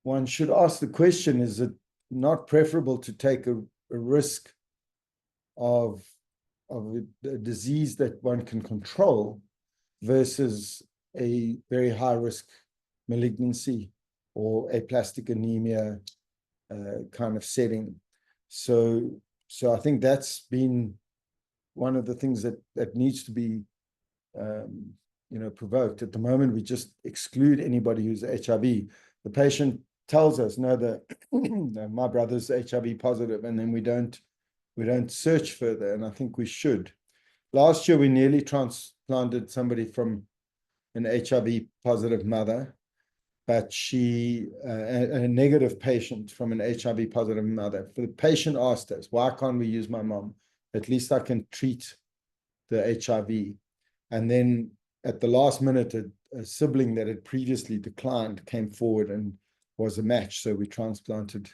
one should ask the question, is it not preferable to take a risk of a disease that one can control versus a very high risk malignancy or aplastic anemia kind of setting? So I think that's been one of the things that needs to be provoked. At the moment, we just exclude anybody who's HIV. The patient tells us, no, my brother's HIV positive, and then we don't search further, and I think we should. Last year, we nearly transplanted somebody from an HIV positive mother, but a negative patient from an HIV positive mother. The patient asked us, why can't we use my mom? At least I can treat the HIV. And then at the last minute, a sibling that had previously declined came forward and was a match. So we transplanted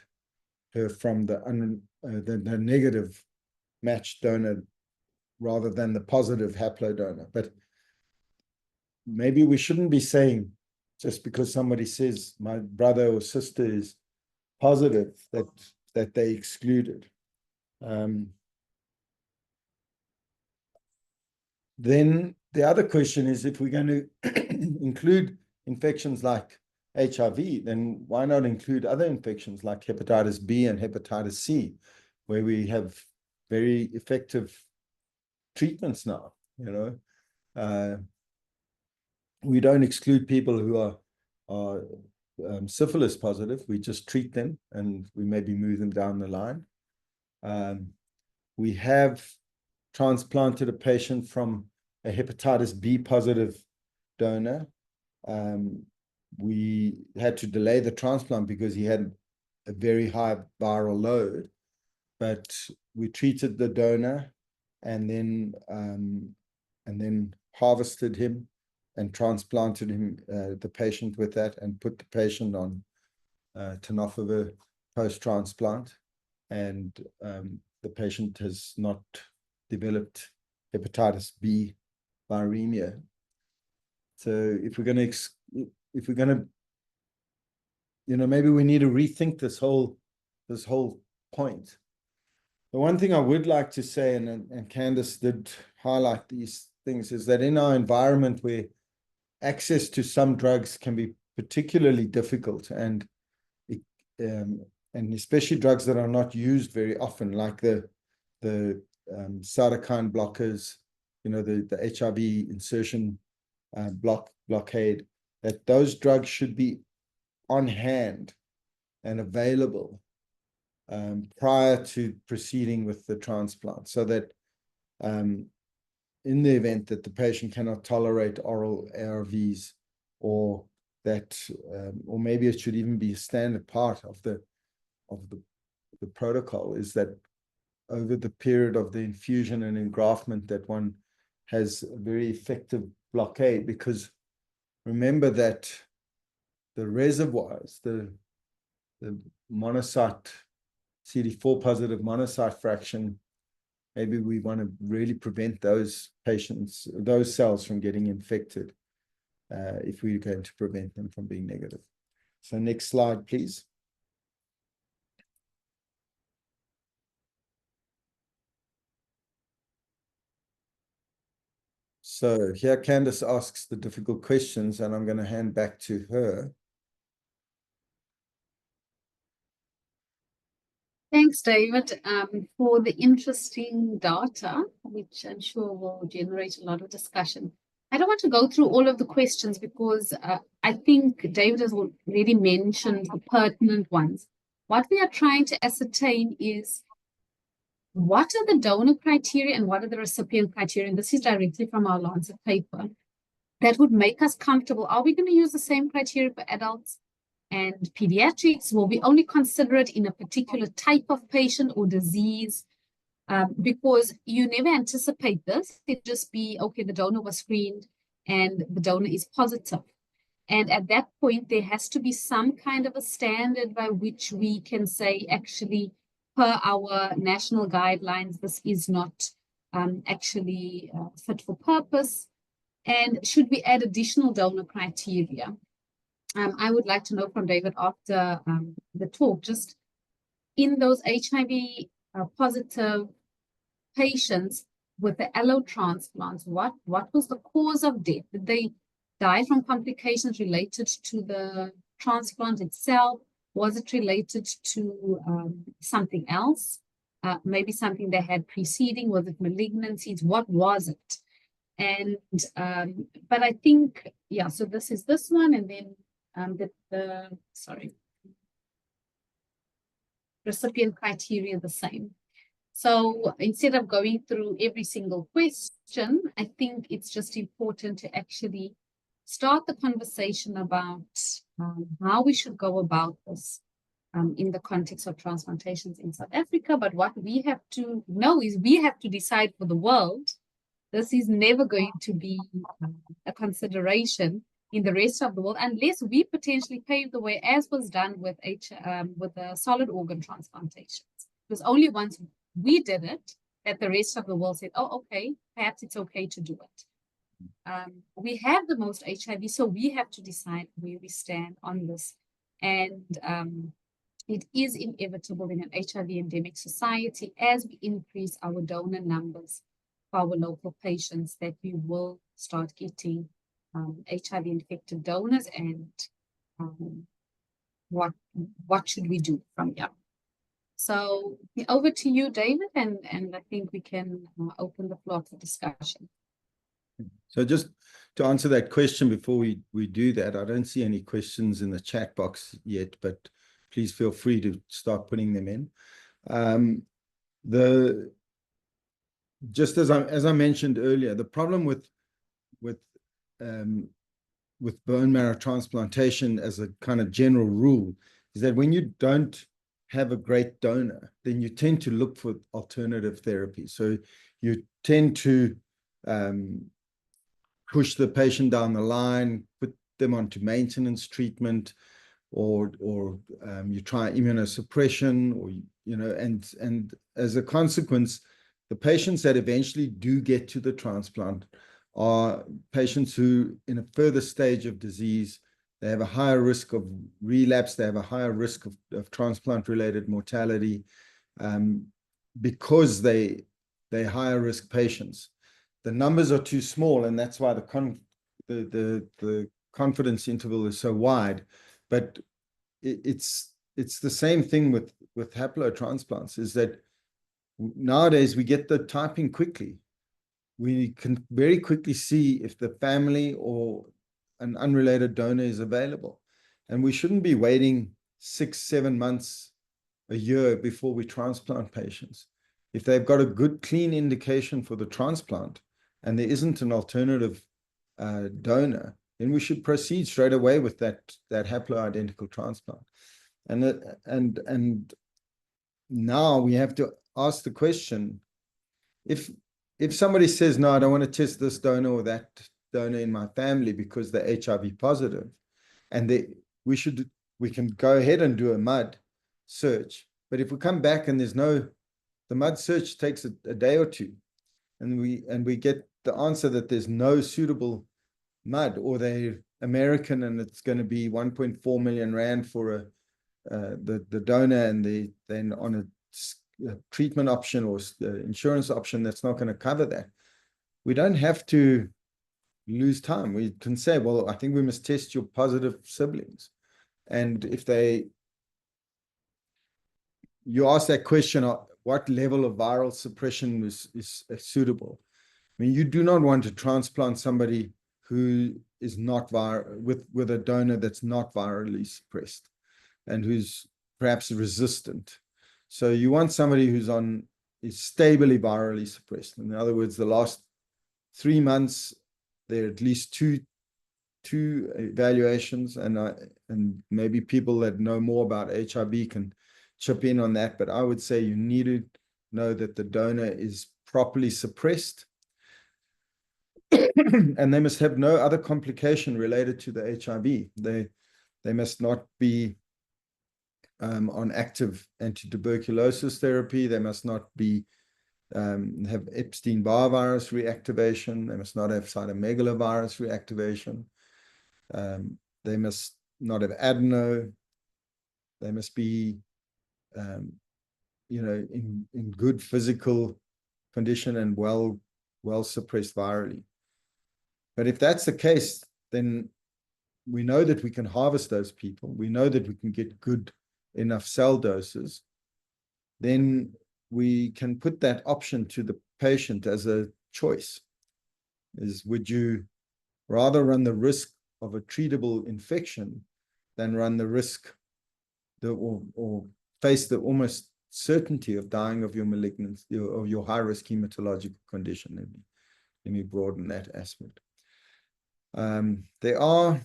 her from the negative match donor rather than the positive haplodonor. But maybe we shouldn't be saying, just because somebody says my brother or sister is positive, that they excluded. Then the other question is, if we're going to include infections like HIV, then why not include other infections like hepatitis B and hepatitis C, where we have very effective treatments now? We don't exclude people who are syphilis positive. We just treat them and we maybe move them down the line. We have transplanted a patient from a hepatitis B positive donor. We had to delay the transplant because he had a very high viral load, but we treated the donor and then harvested him and transplanted him, the patient with that, and put the patient on tenofovir post-transplant. And the patient has not developed hepatitis B viremia. So if we're going to, maybe we need to rethink this whole this whole point. The one thing I would like to say, and Candice did highlight these things, is that in our environment where access to some drugs can be particularly difficult, and especially drugs that are not used very often, like the cytokine blockers, the HIV insertion blockade, that those drugs should be on hand and available prior to proceeding with the transplant, so that in the event that the patient cannot tolerate oral ARVs, or that, or maybe it should even be a standard part of the protocol, is that over the period of the infusion and engraftment, that one has a very effective blockade, because remember that the reservoirs, the monocyte, CD4 positive monocyte fraction, maybe we want to really prevent those patients, those cells from getting infected, if we're going to prevent them from being negative. So next slide, please. So here Candice asks the difficult questions, and I'm going to hand back to her. Thanks, David, for the interesting data, which I'm sure will generate a lot of discussion. I don't want to go through all of the questions because I think David has already mentioned the pertinent ones. What we are trying to ascertain is, what are the donor criteria and what are the recipient criteria? And this is directly from our Lancet paper. That would make us comfortable. Are we going to use the same criteria for adults and pediatrics? Will we only consider it in a particular type of patient or disease? Because you never anticipate this. It'd just be, okay, the donor was screened and the donor is positive. And at that point, there has to be some kind of a standard by which we can say, actually, per our national guidelines, this is not actually fit for purpose. And should we add additional donor criteria? I would like to know from David after the talk, just in those HIV positive patients with the allo transplants, what was the cause of death? Did they die from complications related to the transplant itself? Was it related to something else? Maybe something they had preceding? Was it malignancies? What was it? And but I think, yeah, so this is this one, and then recipient criteria the same. So instead of going through every single question, I think it's just important to actually start the conversation about how we should go about this in the context of transplantations in South Africa. But what we have to know is we have to decide for the world. This is never going to be a consideration in the rest of the world unless we potentially pave the way, as was done with the solid organ transplantations. It was only once we did it that the rest of the world said, oh, okay, perhaps it's okay to do it. We have the most HIV, so we have to decide where we stand on this. And it is inevitable in an HIV endemic society, as we increase our donor numbers for our local patients, that we will start getting HIV infected donors. And what should we do from here? So over to you, David, and I think we can open the floor for discussion. So just to answer that question before we do that, I don't see any questions in the chat box yet, but please feel free to start putting them in. Just as I mentioned earlier, the problem with bone marrow transplantation as a kind of general rule is that when you don't have a great donor, then you tend to look for alternative therapy. So you tend to push the patient down the line, put them onto maintenance treatment, or you try immunosuppression, or and as a consequence, the patients that eventually do get to the transplant are patients who, in a further stage of disease, They have a higher risk of relapse. They have a higher risk of transplant-related mortality because they're higher risk patients. The numbers are too small, and that's why the confidence interval is so wide. But it's the same thing with haplotransplants, is that nowadays we get the typing quickly. We can very quickly see if the family or an unrelated donor is available. And we shouldn't be waiting 6-7 months, a year before we transplant patients. If they've got a good, clean indication for the transplant and there isn't an alternative donor, then we should proceed straight away with that haploidentical transplant. And now we have to ask the question, if somebody says, no, I don't want to test this donor or that donor in my family because they're HIV positive, and we can go ahead and do a MUD search. But if we come back and the MUD search takes a day or two, and we get the answer that there's no suitable MUD, or they're American and it's going to be 1.4 million rand for the donor, and then on a treatment option or insurance option that's not going to cover that, we don't have to lose time. We can say, well, I think we must test your positive siblings. And if you ask that question, what level of viral suppression is suitable? I mean, you do not want to transplant somebody who is not with a donor that's not virally suppressed and who's perhaps resistant. So you want somebody who's stably virally suppressed. In other words, the last 3 months, there are at least two evaluations, and maybe people that know more about HIV can chip in on that. But I would say you need to know that the donor is properly suppressed, and they must have no other complication related to the HIV. They must not be on active anti-tuberculosis therapy. They must not be have Epstein-Barr virus reactivation. They must not have cytomegalovirus reactivation. They must not have adeno. They must be, in good physical condition and well suppressed virally. But if that's the case, then we know that we can harvest those people. We know that we can get good enough cell doses. Then we can put that option to the patient as a choice. Would you rather run the risk of a treatable infection than run the risk or face the almost certainty of dying of your malignancy or your high-risk hematological condition? Let me broaden that aspect. There are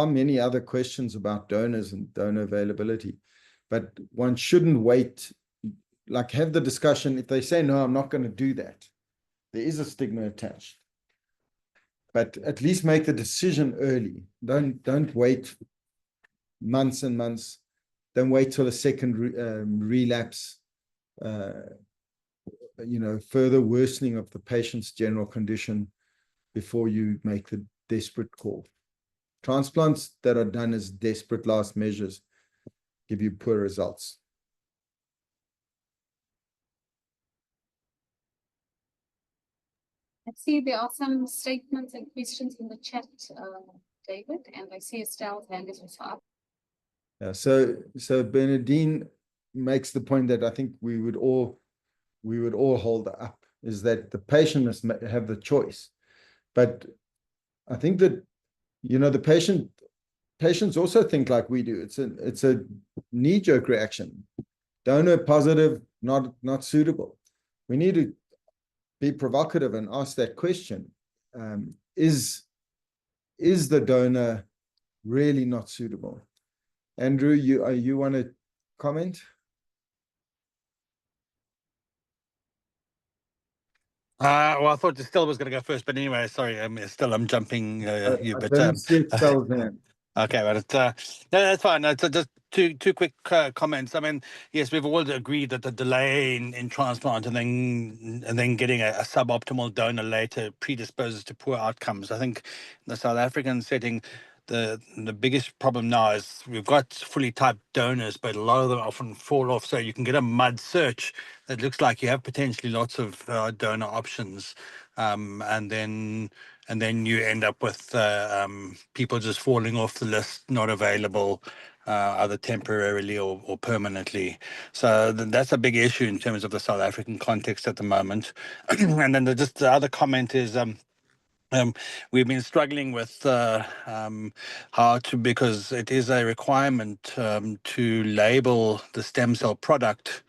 many other questions about donors and donor availability, but one shouldn't wait, have the discussion. If they say, no, I'm not going to do that, there is a stigma attached. But at least make the decision early. Don't wait months and months. Don't wait till a second relapse, further worsening of the patient's general condition before you make the desperate call. Transplants that are done as desperate last measures give you poor results. I see there are some statements and questions in the chat, David, and I see Estelle's hand is also up. Yeah, so Bernardine makes the point that I think we would all hold up, is that the patient must have the choice. But I think that, the patients also think like we do. It's a knee-jerk reaction. Donor positive, not suitable. We need to be provocative and ask that question. Is the donor really not suitable? Andrew, you want to comment? Well, I thought Estelle was going to go first, but anyway, sorry, Estelle, I'm jumping you. I But don't see Estelle's hand. okay, but no, that's fine. No, so just two quick comments. I mean, yes, we've all agreed that the delay in transplant and then getting a suboptimal donor later predisposes to poor outcomes. I think in the South African setting, the biggest problem now is we've got fully typed donors, but a lot of them often fall off. So you can get a mud search that looks like you have potentially lots of donor options, and then you end up with people just falling off the list, not available, either temporarily or permanently. So that's a big issue in terms of the South African context at the moment. And then just the other comment is. We've been struggling with how to, because it is a requirement to label the stem cell product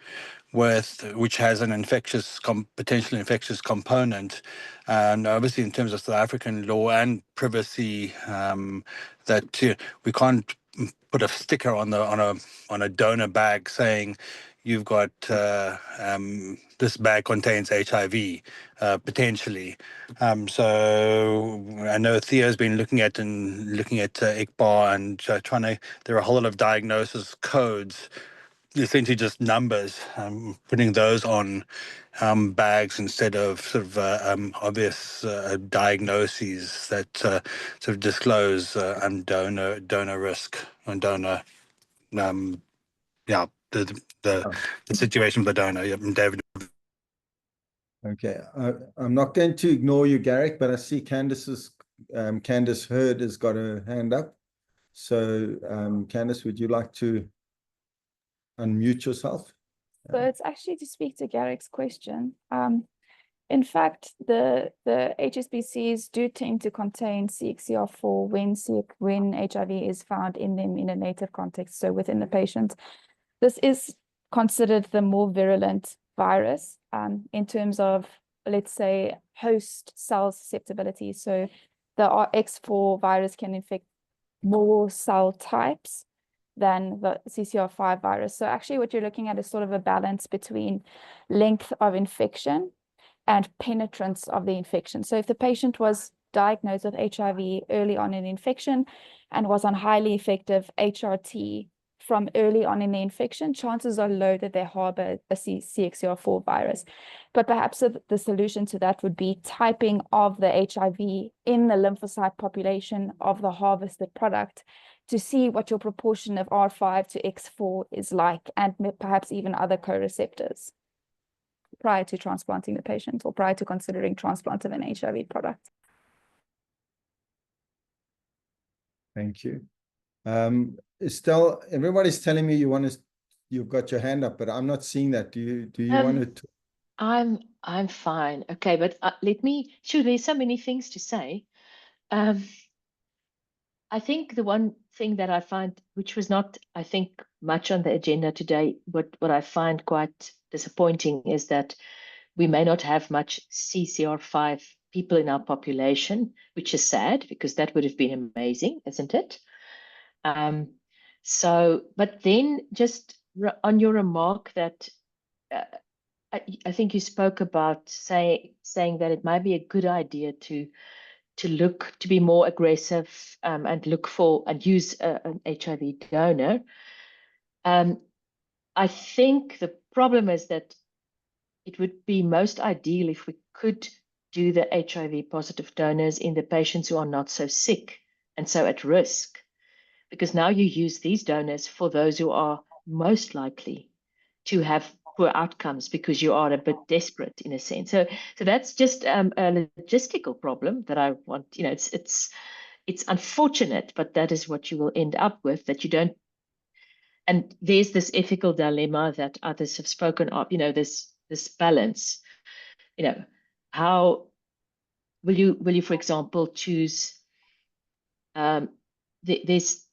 which has an potential infectious component, and obviously in terms of South African law and privacy, that we can't put a sticker on a donor bag saying you've got this bag contains HIV potentially. So I know Theo's been looking at ICBAR and trying to. There are a whole lot of diagnosis codes, essentially just numbers, putting those on bags instead of sort of obvious diagnoses that sort of disclose donor risk and donor, yeah, Oh, the situation of the donor. Yeah, David. okay. I'm not going to ignore you, Garrick, but I see Candice Hurd has got her hand up. So, Candice, would you like to unmute yourself? So it's actually to speak to Garrick's question. In fact, the HSBCs do tend to contain CXCR4 when HIV is found in them in a native context, so within the patient. This is considered the more virulent virus in terms of, let's say, host cell susceptibility. So the X4 virus can infect more cell types than the CCR5 virus. So actually what you're looking at is sort of a balance between length of infection and penetrance of the infection. So if the patient was diagnosed with HIV early on in infection and was on highly effective HRT from early on in the infection, chances are low that they harbor a CXCR4 virus. But perhaps the solution to that would be typing of the HIV in the lymphocyte population of the harvested product to see what your proportion of R5 to X4 is like, and perhaps even other co-receptors prior to transplanting the patient or prior to considering transplant of an HIV product. Thank you. Estelle, everybody's telling me you've got your hand up, but I'm not seeing that. Do you want to? I'm fine. Okay, but there's so many things to say. I think the one thing that I find, which was not, I think, much on the agenda today, what I find quite disappointing is that we may not have much CCR5 people in our population, which is sad because that would have been amazing, isn't it? But then just on your remark that I think you spoke about saying that it might be a good idea to be more aggressive and look for and use an HIV donor. I think the problem is that it would be most ideal if we could do the HIV positive donors in the patients who are not so sick and so at risk, because now you use these donors for those who are most likely to have poor outcomes because you are a bit desperate in a sense. So that's just a logistical problem that I want. It's unfortunate, but that is what you will end up with, that you don't. And there's this ethical dilemma that others have spoken of. This balance. How will you, for example, choose? There's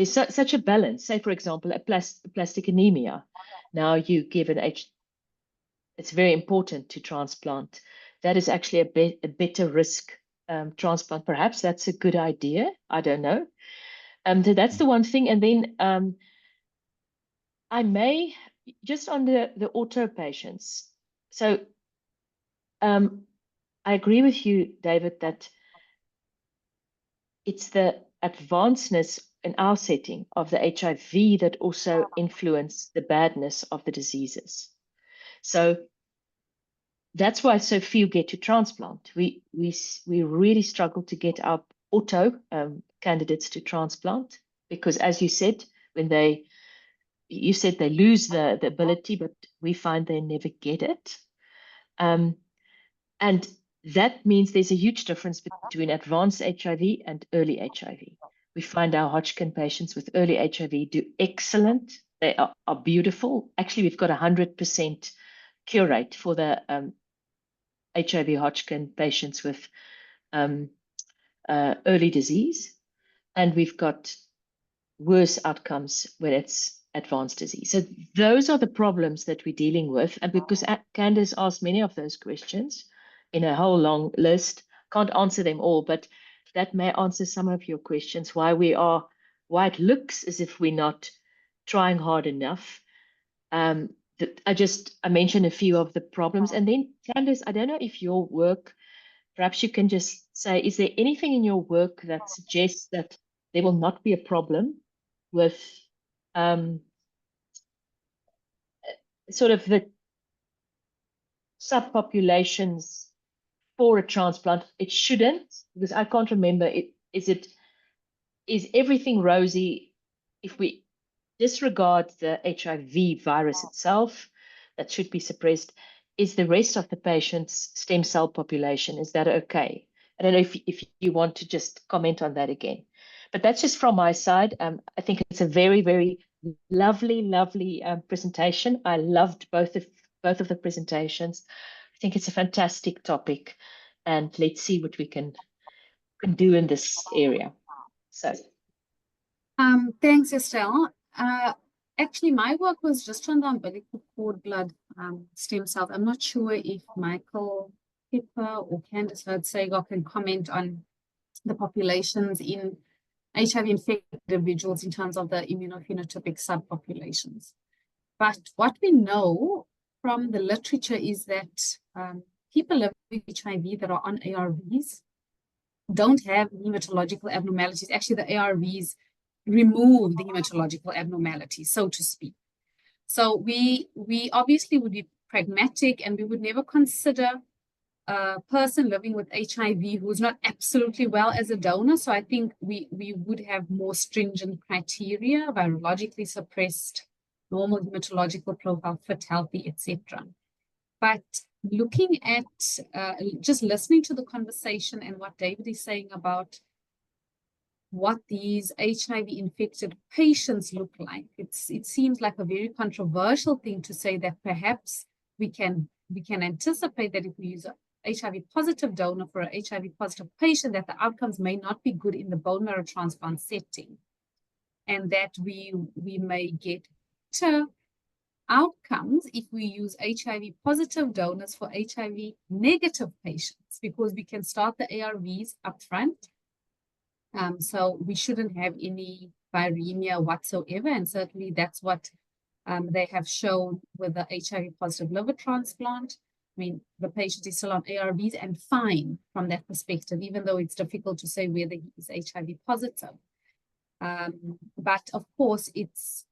such a balance. Say, for example, a plastic anemia. Now you give it's very important to transplant. That is actually a better risk transplant. Perhaps that's a good idea. I don't know. So that's the one thing. And then I may just on the auto patients. So I agree with you, David, that it's the advancedness in our setting of the HIV that also influence the badness of the diseases. So that's why so few get to transplant. We really struggle to get our auto candidates to transplant because, as you said, when you said they lose the ability, but we find they never get it. And that means there's a huge difference between advanced HIV and early HIV. We find our Hodgkin patients with early HIV do excellent. They are beautiful. Actually, we've got 100% cure rate for the HIV Hodgkin patients with early disease. And we've got worse outcomes when it's advanced disease. So those are the problems that we're dealing with. And because Candace asked many of those questions in a whole long list, can't answer them all, but that may answer some of your questions, why it looks as if we're not trying hard enough. I mentioned a few of the problems. And then Candace, I don't know if your work, perhaps you can just say, is there anything in your work that suggests that there will not be a problem with sort of the subpopulations for a transplant? It shouldn't, because I can't remember. Is everything rosy if we disregard the HIV virus itself that should be suppressed? Is the rest of the patient's stem cell population, is that okay? I don't know if you want to just comment on that again. But that's just from my side. I think it's a very, very lovely presentation. I loved both of the presentations. I think it's a fantastic topic, and let's see what we can do in this area. So, thanks, Estelle. Actually, my work was just on the umbilical cord blood stem cells. I'm not sure if Michael Pippa or Candice Hurd-Sager can comment on the populations in HIV-infected individuals in terms of the immunophenotypic subpopulations. But what we know from the literature is that people living with HIV that are on ARVs don't have hematological abnormalities. Actually, the ARVs remove the hematological abnormalities, so to speak. So we obviously would be pragmatic, and we would never consider a person living with HIV who's not absolutely well as a donor. So I think we would have more stringent criteria, virologically suppressed, normal hematological profile, fit, healthy, etc. But looking at just listening to the conversation and what David is saying about what these HIV-infected patients look like, it seems like a very controversial thing to say that perhaps we can anticipate that if we use a HIV-positive donor for an HIV-positive patient, that the outcomes may not be good in the bone marrow transplant setting, and that we may get better outcomes if we use HIV-positive donors for HIV-negative patients, because we can start the ARVs up front. So we shouldn't have any viremia whatsoever, and certainly that's what they have shown with the HIV-positive liver transplant. I mean, the patient is still on ARVs and fine from that perspective, even though it's difficult to say whether he is HIV positive. But of course, it's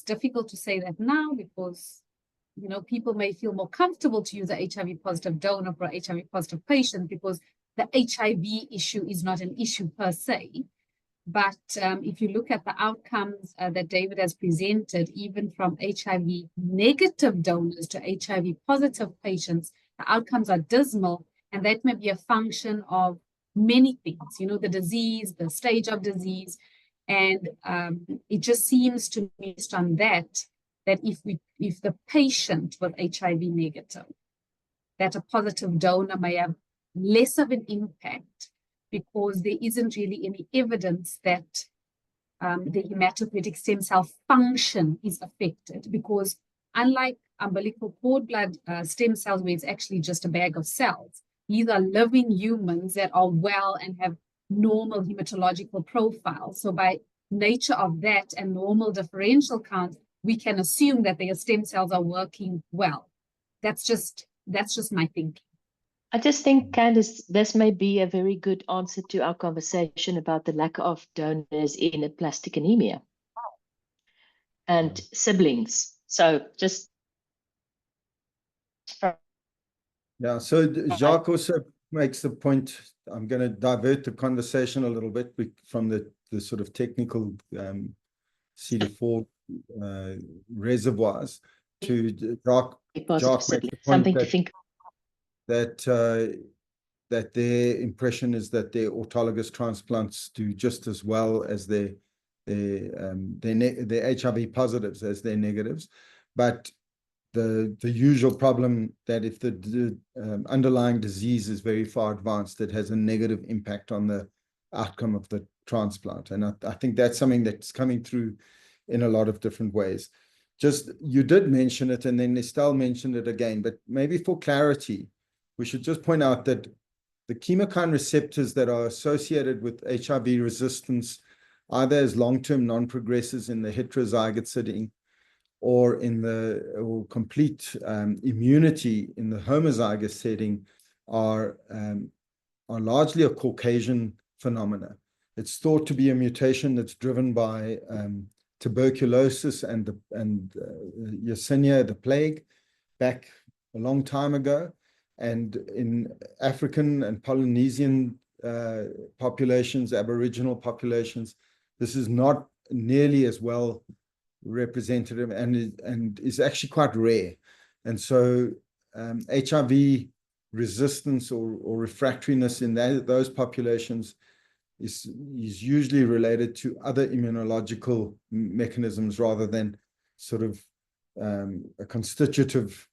difficult to say that now because, you know, people may feel more comfortable to use a HIV positive donor for a HIV positive patient because the HIV issue is not an issue per se. But if you look at the outcomes that David has presented, even from HIV negative donors to HIV positive patients, the outcomes are dismal. And that may be a function of many things, you know, the disease, the stage of disease. And it just seems to me based on that if the patient was HIV negative, that a positive donor may have less of an impact, because there isn't really any evidence that the hematopoietic stem cell function is affected, because unlike umbilical cord blood stem cells, where it's actually just a bag of cells, these are living humans that are well and have normal hematological profiles. So by nature of that and normal differential count, we can assume that their stem cells are working well. That's just my thinking. I just think, Candice, this may be a very good answer to our conversation about the lack of donors in aplastic anemia and siblings. So just Yeah, so Jacques also makes the point, I'm going to divert the conversation a little bit from the sort of technical CD4 reservoirs to Jacques makes the point something to think. that their impression is that their autologous transplants do just as well as their HIV positives as their negatives, but the usual problem that if the underlying disease is very far advanced, it has a negative impact on the outcome of the transplant. And I think that's something that's coming through in a lot of different ways. Just, you did mention it, and then Estelle mentioned it again, but maybe for clarity, we should just point out that the chemokine receptors that are associated with HIV resistance, either as long-term non-progressors in the heterozygote setting, or in the complete immunity in the homozygous setting, are largely a Caucasian phenomena. It's thought to be a mutation that's driven by tuberculosis and Yersinia, the plague, back a long time ago. And in African and Polynesian populations, Aboriginal populations, this is not nearly as well representative and is actually quite rare. And so HIV resistance or refractoriness in those populations is usually related to other immunological mechanisms rather than sort of a constitutive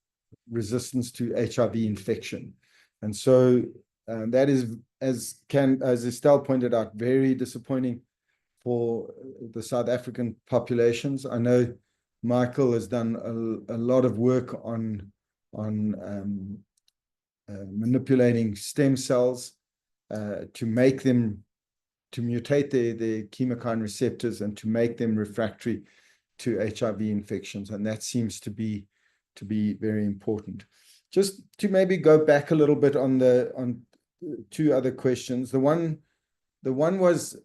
resistance to HIV infection. And so that is, as Estelle pointed out, very disappointing for the South African populations. I know Michael has done a lot of work on manipulating stem cells to make them, to mutate the chemokine receptors and to make them refractory to HIV infections. And that seems to be very important. Just to maybe go back a little bit on two other questions. The one was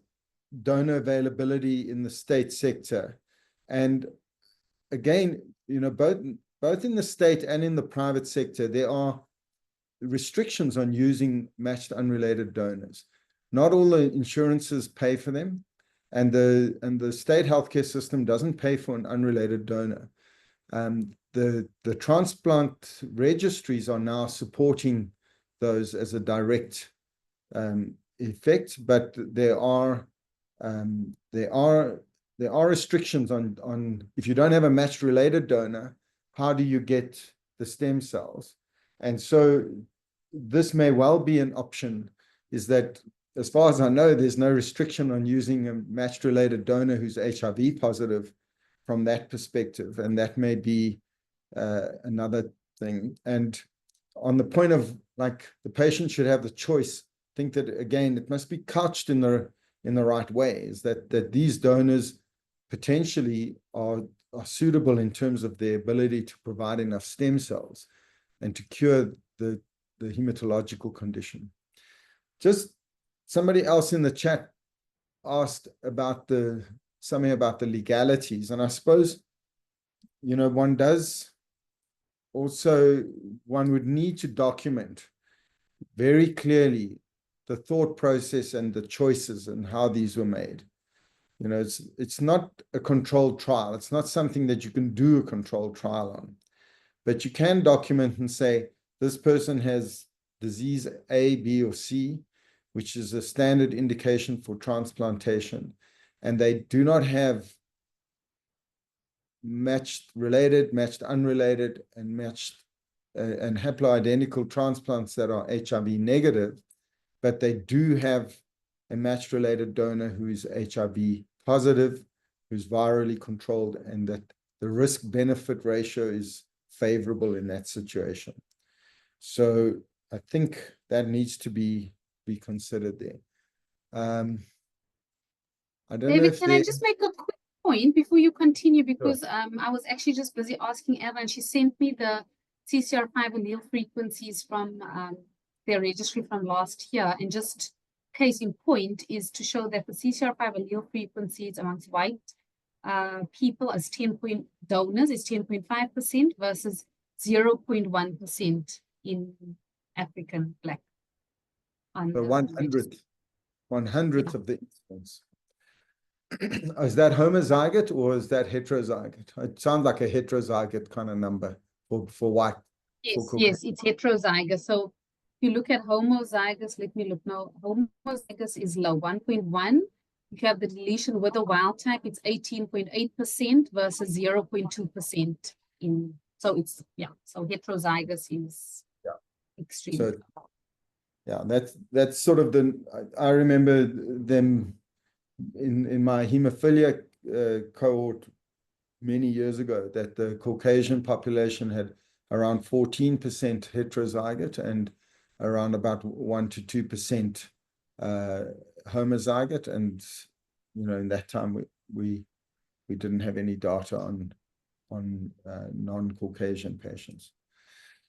donor availability in the state sector. And again, both in the state and in the private sector, there are restrictions on using matched unrelated donors. Not all the insurances pay for them, and the state healthcare system doesn't pay for an unrelated donor. The transplant registries are now supporting those as a direct effect, but there are restrictions on if you don't have a matched related donor, how do you get the stem cells? And so this may well be an option, is that as far as I know, there's no restriction on using a matched related donor who's HIV positive from that perspective. And that may be another thing. And on the point of like the patient should have the choice, I think that again, it must be couched in the right way, is that these donors potentially are suitable in terms of their ability to provide enough stem cells and to cure the hematological condition. Just somebody else in the chat asked about something about the legalities, and I suppose, one would need to document very clearly the thought process and the choices and how these were made. It's not a controlled trial. It's not something that you can do a controlled trial on, but you can document and say, this person has disease A, B, or C, which is a standard indication for transplantation, and they do not have matched related, matched unrelated, and matched and haploidentical transplants that are HIV negative, but they do have a matched related donor who is HIV positive, who's virally controlled, and that the risk-benefit ratio is favorable in that situation. So I think that needs to be considered there. I don't know David, if can I just make a quick point before you continue? Because I was actually just busy asking Eva, and she sent me the CCR5 allele frequencies from their registry from last year, and just case in point is to show that the CCR5 allele frequencies amongst white people as donors is 10.5% versus 0.1% in African Black. The 100th of the incidence. Is that homozygote or is that heterozygote? It sounds like a heterozygote kind of number for white. Yes, yes, it's heterozygous. So if you look at homozygous, let me look now. Homozygous is low, 1.1. If you have the deletion with a wild type, it's 18.8% versus 0.2% in. So it's so heterozygous is extremely. So yeah, that's sort of I remember them in my hemophilia cohort many years ago, that the Caucasian population had around 14% heterozygote and around about 1 to 2% homozygote. And in that time we didn't have any data on non-Caucasian patients.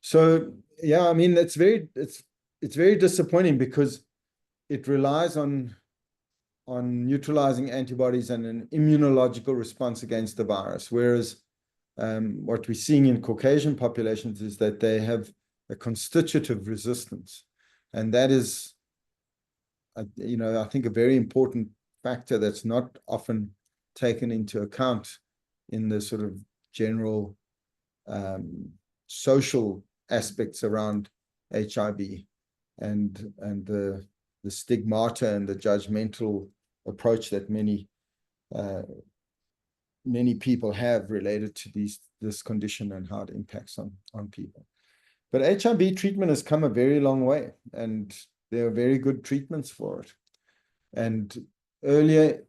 So yeah, I mean, it's very disappointing because it relies on neutralizing antibodies and an immunological response against the virus, whereas what we're seeing in Caucasian populations is that they have a constitutive resistance, and that is, I think, a very important factor that's not often taken into account in the sort of general social aspects around HIV and the stigmata and the judgmental approach that many people have related to this condition and how it impacts on people. But HIV treatment has come a very long way, and there are very good treatments for it. And earlier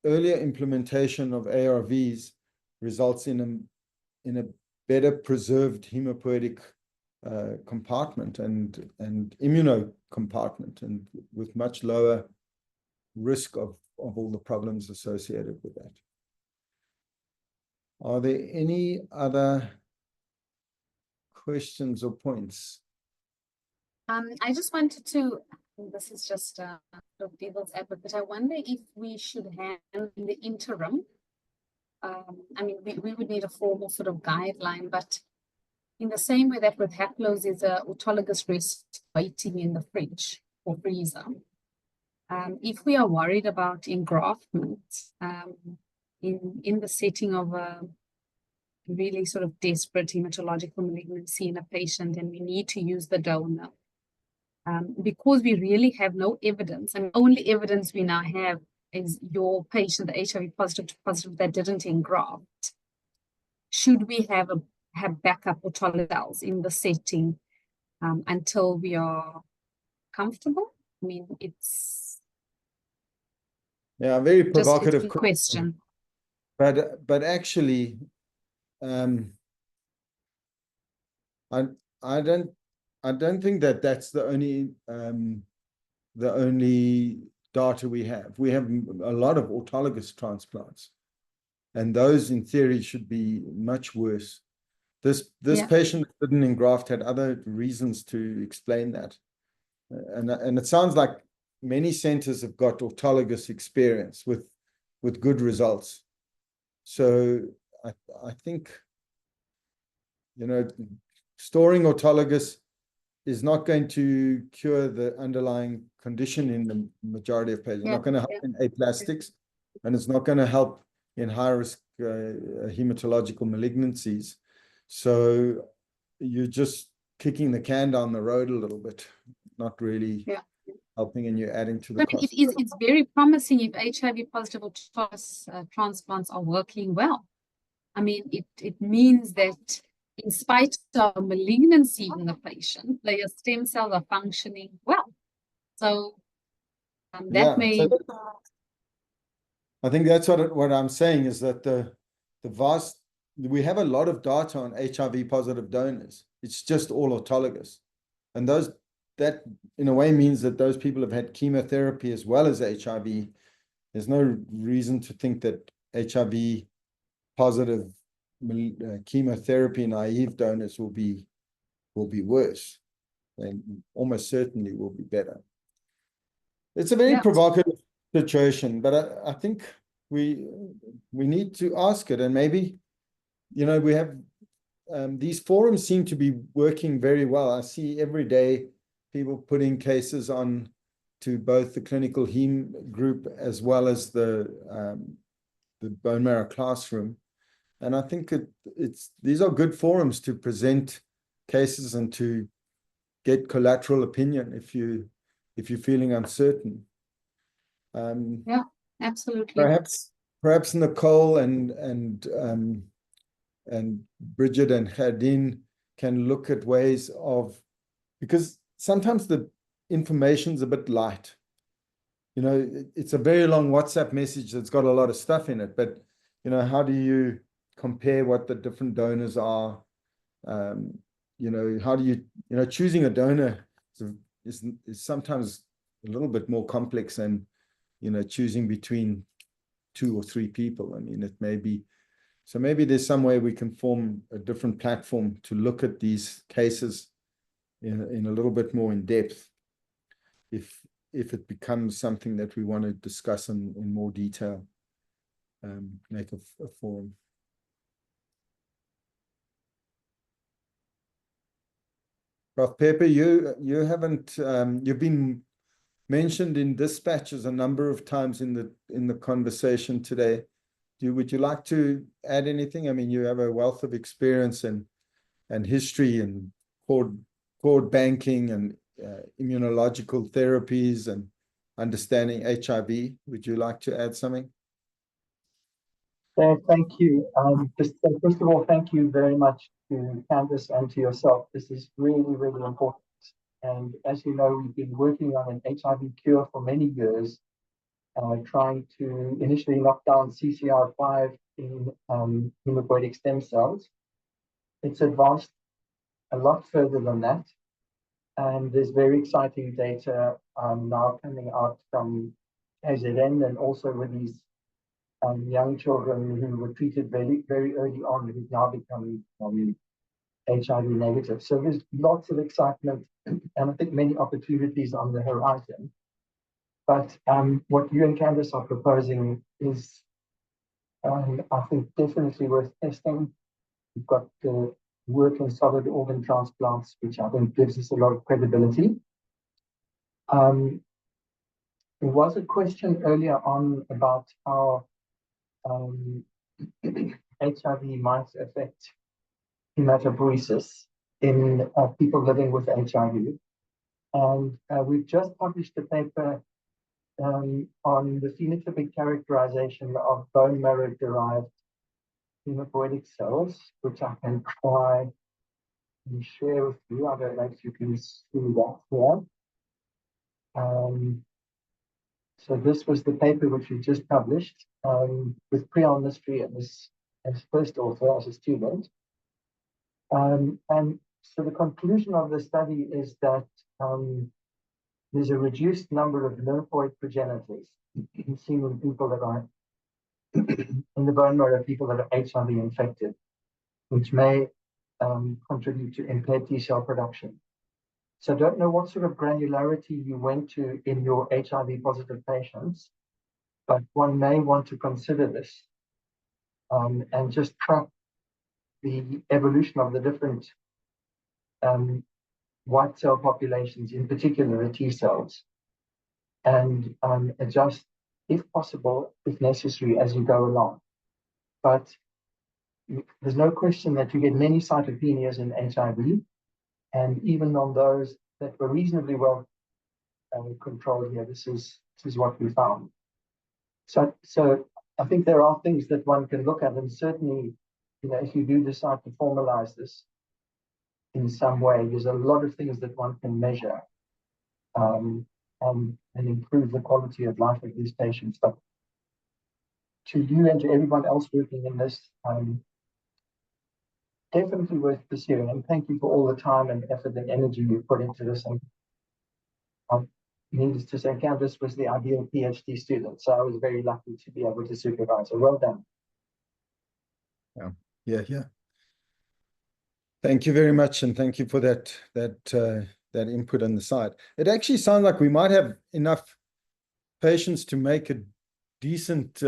implementation of ARVs results in a better preserved hemopoietic compartment and immunocompartment, and with much lower risk of all the problems associated with that. Are there any other questions or points? I just wanted to, this is just a devil's advocate, I wonder if we should have in the interim, I mean, we would need a formal sort of guideline, but in the same way that with haplos is a autologous rest waiting in the fridge or freezer, if we are worried about engraftment in the setting of a really sort of desperate hematological malignancy in a patient and we need to use the donor, because we really have no evidence, and only evidence we now have is your patient, the HIV positive that didn't engraft, should we have backup autologous cells in the setting until we are comfortable? I mean, it's a very provocative question. But actually, I don't think that's the only data we have. We have a lot of autologous transplants, and those in theory should be much worse. This patient didn't engraft had other reasons to explain that, and it sounds like many centers have got autologous experience with good results. So I think storing autologous is not going to cure the underlying condition in the majority of patients. It's not going to help in aplastics, and it's not going to help in high-risk hematological malignancies. So you're just kicking the can down the road a little bit, not really helping, and you're adding to the cost. It's very promising if HIV positive autologous transplants are working well. I mean, it means that in spite of malignancy in the patient, their stem cells are functioning well. So that may. So I think that's what I'm saying is that we have a lot of data on HIV positive donors. It's just all autologous, and that in a way means that those people have had chemotherapy as well as HIV. There's no reason to think that HIV positive chemotherapy naive donors will be worse. they almost certainly will be better. It's a very Yeah. provocative situation, but I think we need to ask it, and maybe, you know, we have these forums seem to be working very well. I see every day people putting cases on to both the clinical heme group as well as the bone marrow classroom. And I think these are good forums to present cases and to get collateral opinion if you're feeling uncertain. Yeah, absolutely. Perhaps Nicole and Bridget and Khadin can look at ways of, because sometimes the information's a bit light. You know, it's a very long WhatsApp message that's got a lot of stuff in it, but, you know, how do you compare what the different donors are? You know, how do you know, choosing a donor is sometimes a little bit more complex than, you know, choosing between 2 or 3 people. I mean, it may be, so maybe there's some way we can form a different platform to look at these cases in a little bit more in depth, if it becomes something that we want to discuss in more detail, make a forum. Prof. Pepper, you haven't, you've been mentioned in dispatches a number of times in the conversation today. Would you like to add anything? I mean, you have a wealth of experience and history and cord banking and immunological therapies and understanding HIV. Would you like to add something? Thank you. First of all, thank you very much to Candice and to yourself. This is really, really important. And as you know, we've been working on an HIV cure for many years, trying to initially knock down CCR5 in hematopoietic stem cells. It's advanced a lot further than that. And there's very exciting data now coming out from AZN and also with these young children who were treated very, very early on, who've now become HIV negative. So there's lots of excitement and I think many opportunities on the horizon. But what you and Candice are proposing is, I think, definitely worth testing. We've got the work in solid organ transplants, which I think gives us a lot of credibility. There was a question earlier on about how HIV might affect hematopoiesis in people living with HIV. And we've just published a paper on the phenotypic characterization of bone marrow-derived hematopoietic cells, which I can try and share with you. I don't know if you can see that here. So this was the paper which we just published with Priyal Mistry as first author, as a student. And so the conclusion of the study is that there's a reduced number of lymphoid progenitors seen in people that are in the bone marrow of people that are HIV infected, which may contribute to impaired T cell production. So I don't know what sort of granularity you went to in your HIV positive patients, but one may want to consider this and just track the evolution of the different white cell populations, in particular the T cells, and adjust, if possible, if necessary, as you go along. But there's no question that you get many cytopenias in HIV, and even on those that were reasonably well controlled here, this is what we found. So I think there are things that one can look at, and certainly, you know, if you do decide to formalize this in some way, there's a lot of things that one can measure and improve the quality of life of these patients. But to you and to everyone else working in this, definitely worth pursuing. And thank you for all the time and effort and energy you put into this. And needless to say, Candice was the ideal PhD student, so I was very lucky to be able to supervise her. Well done. Yeah. Thank you very much, and thank you for that input on the side. It actually sounds like we might have enough patients to make a decent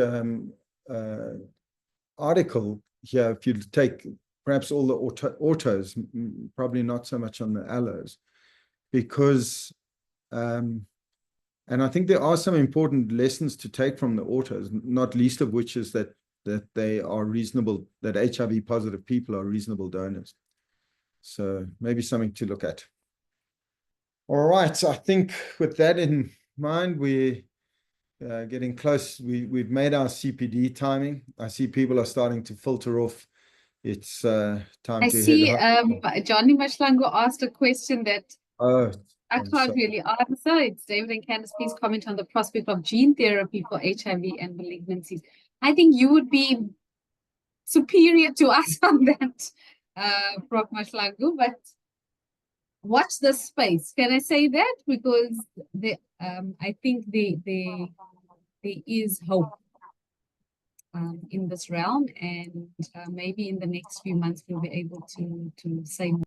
article here if you take perhaps all the autos, probably not so much on the allos, because and I think there are some important lessons to take from the autos, not least of which is that they are reasonable, that HIV positive people are reasonable donors. So maybe something to look at. All right, so I think with that in mind, we're getting close. We've made our CPD timing. I see people are starting to filter off. It's time I to see head home. Johnny Mashlango asked a question that Oh, I I'm can't sorry. really answer. It's David and Candice, please comment on the prospect of gene therapy for HIV and malignancies. I think you would be superior to us on that, Prof. Mashlangu, but watch this space. Can I say that? Because I think there is hope in this realm, and maybe in the next few months we'll be able to say more.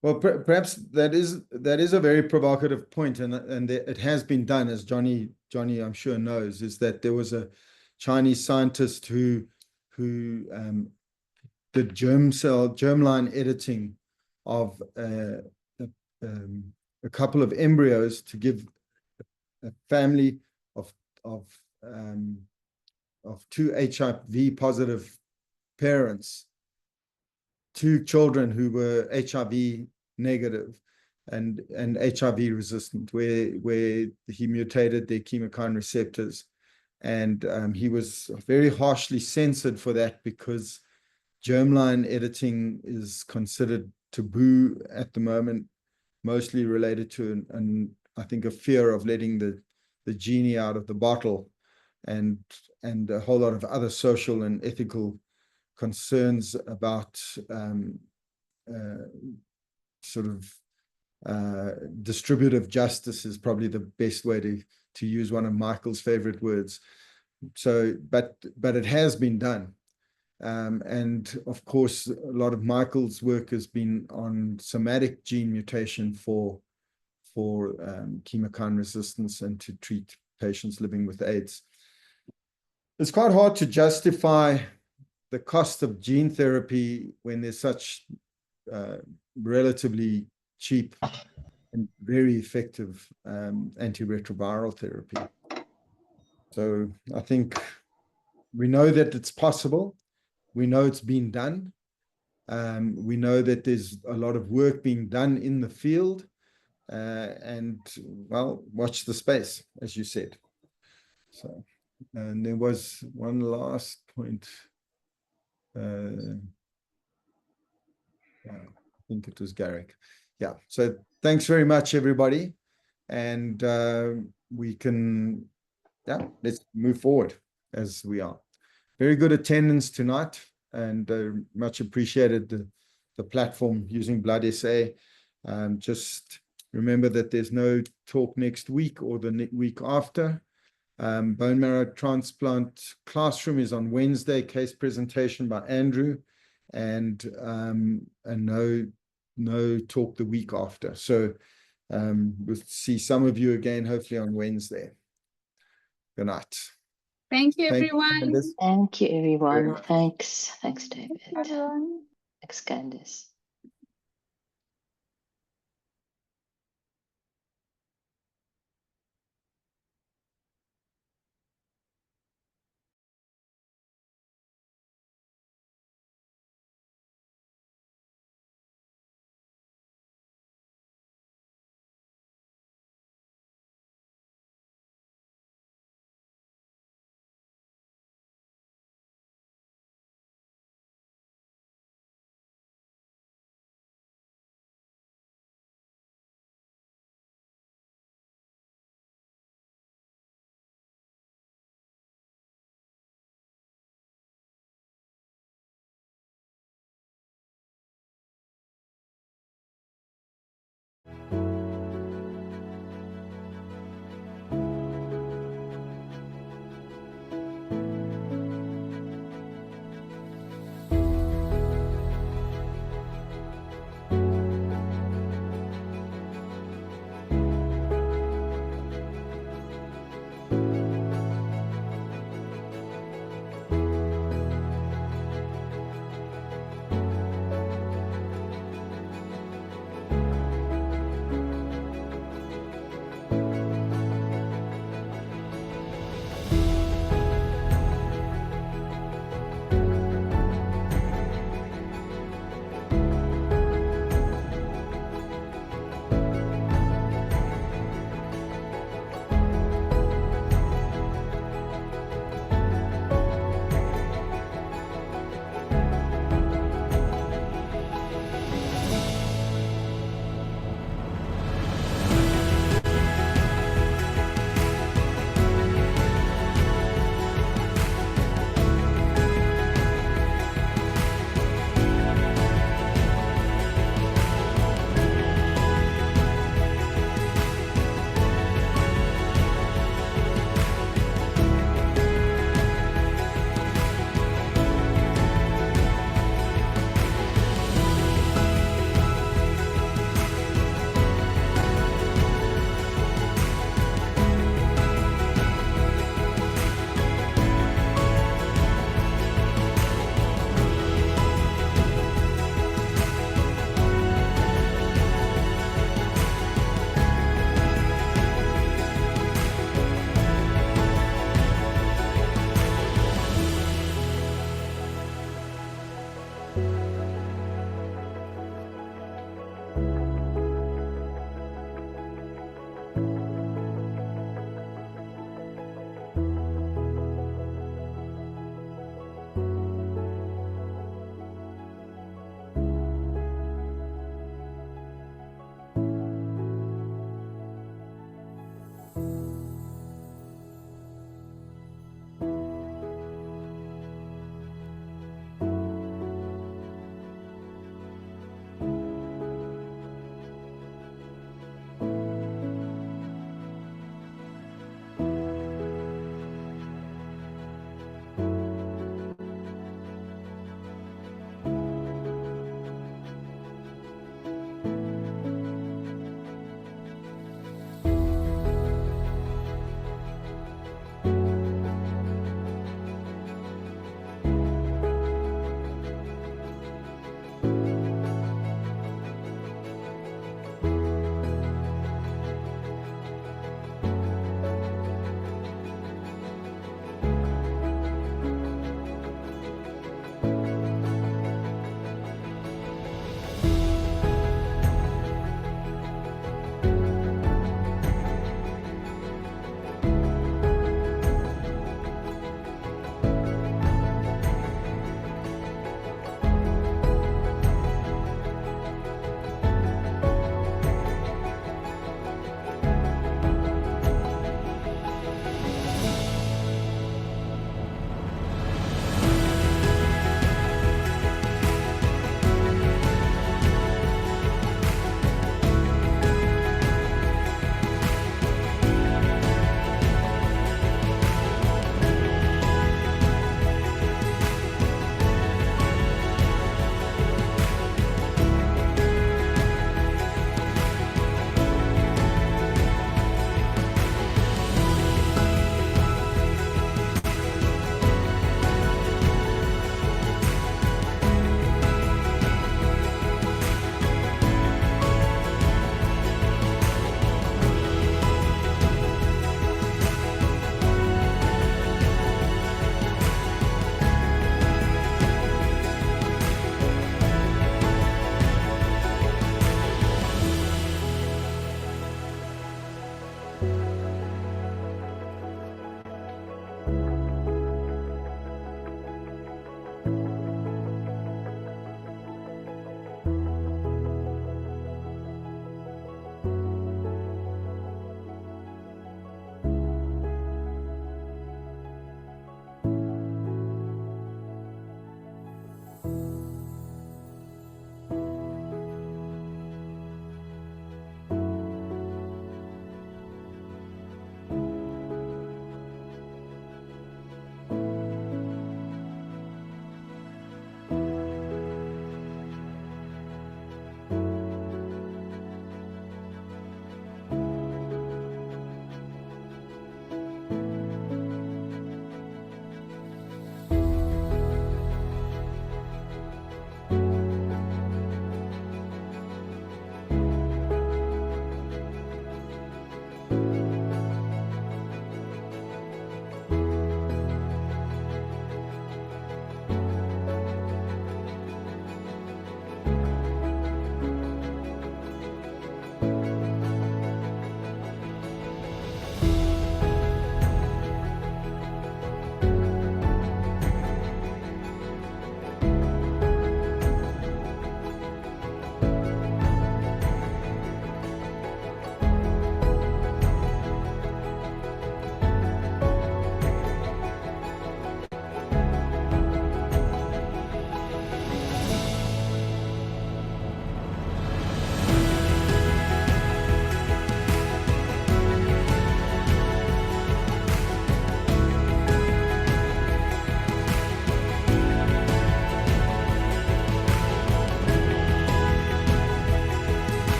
Well, perhaps that is a very provocative point, and it has been done, as Johnny I'm sure knows, is that there was a Chinese scientist who did germline editing of a couple of embryos to give a family of two HIV positive parents two children who were HIV negative and HIV resistant, where he mutated their chemokine receptors. And he was very harshly censored for that because germline editing is considered taboo at the moment, mostly related to I think a fear of letting the genie out of the bottle, and a whole lot of other social and ethical concerns about sort of distributive justice is probably the best way to use one of Michael's favorite words. So, but it has been done. And of course, a lot of Michael's work has been on somatic gene mutation for chemokine resistance and to treat patients living with AIDS. It's quite hard to justify the cost of gene therapy when there's such relatively cheap and very effective antiretroviral therapy. So I think we know that it's possible. We know it's been done. We know that there's a lot of work being done in the field. And, well, watch the space, as you said. So, and there was one last point. I think it was Garrick. Yeah, so thanks very much, everybody. And we can, let's move forward as we are. Very good attendance tonight, and much appreciated the platform using Blood SA. Just remember that there's no talk next week or the week after. Bone marrow transplant classroom is on Wednesday, case presentation by Andrew, and no talk the week after. So we'll see some of you again, hopefully on Wednesday. Good night. Thank you, everyone. Thank you, everyone. much. Thanks, David. Everyone. Thanks, Candice.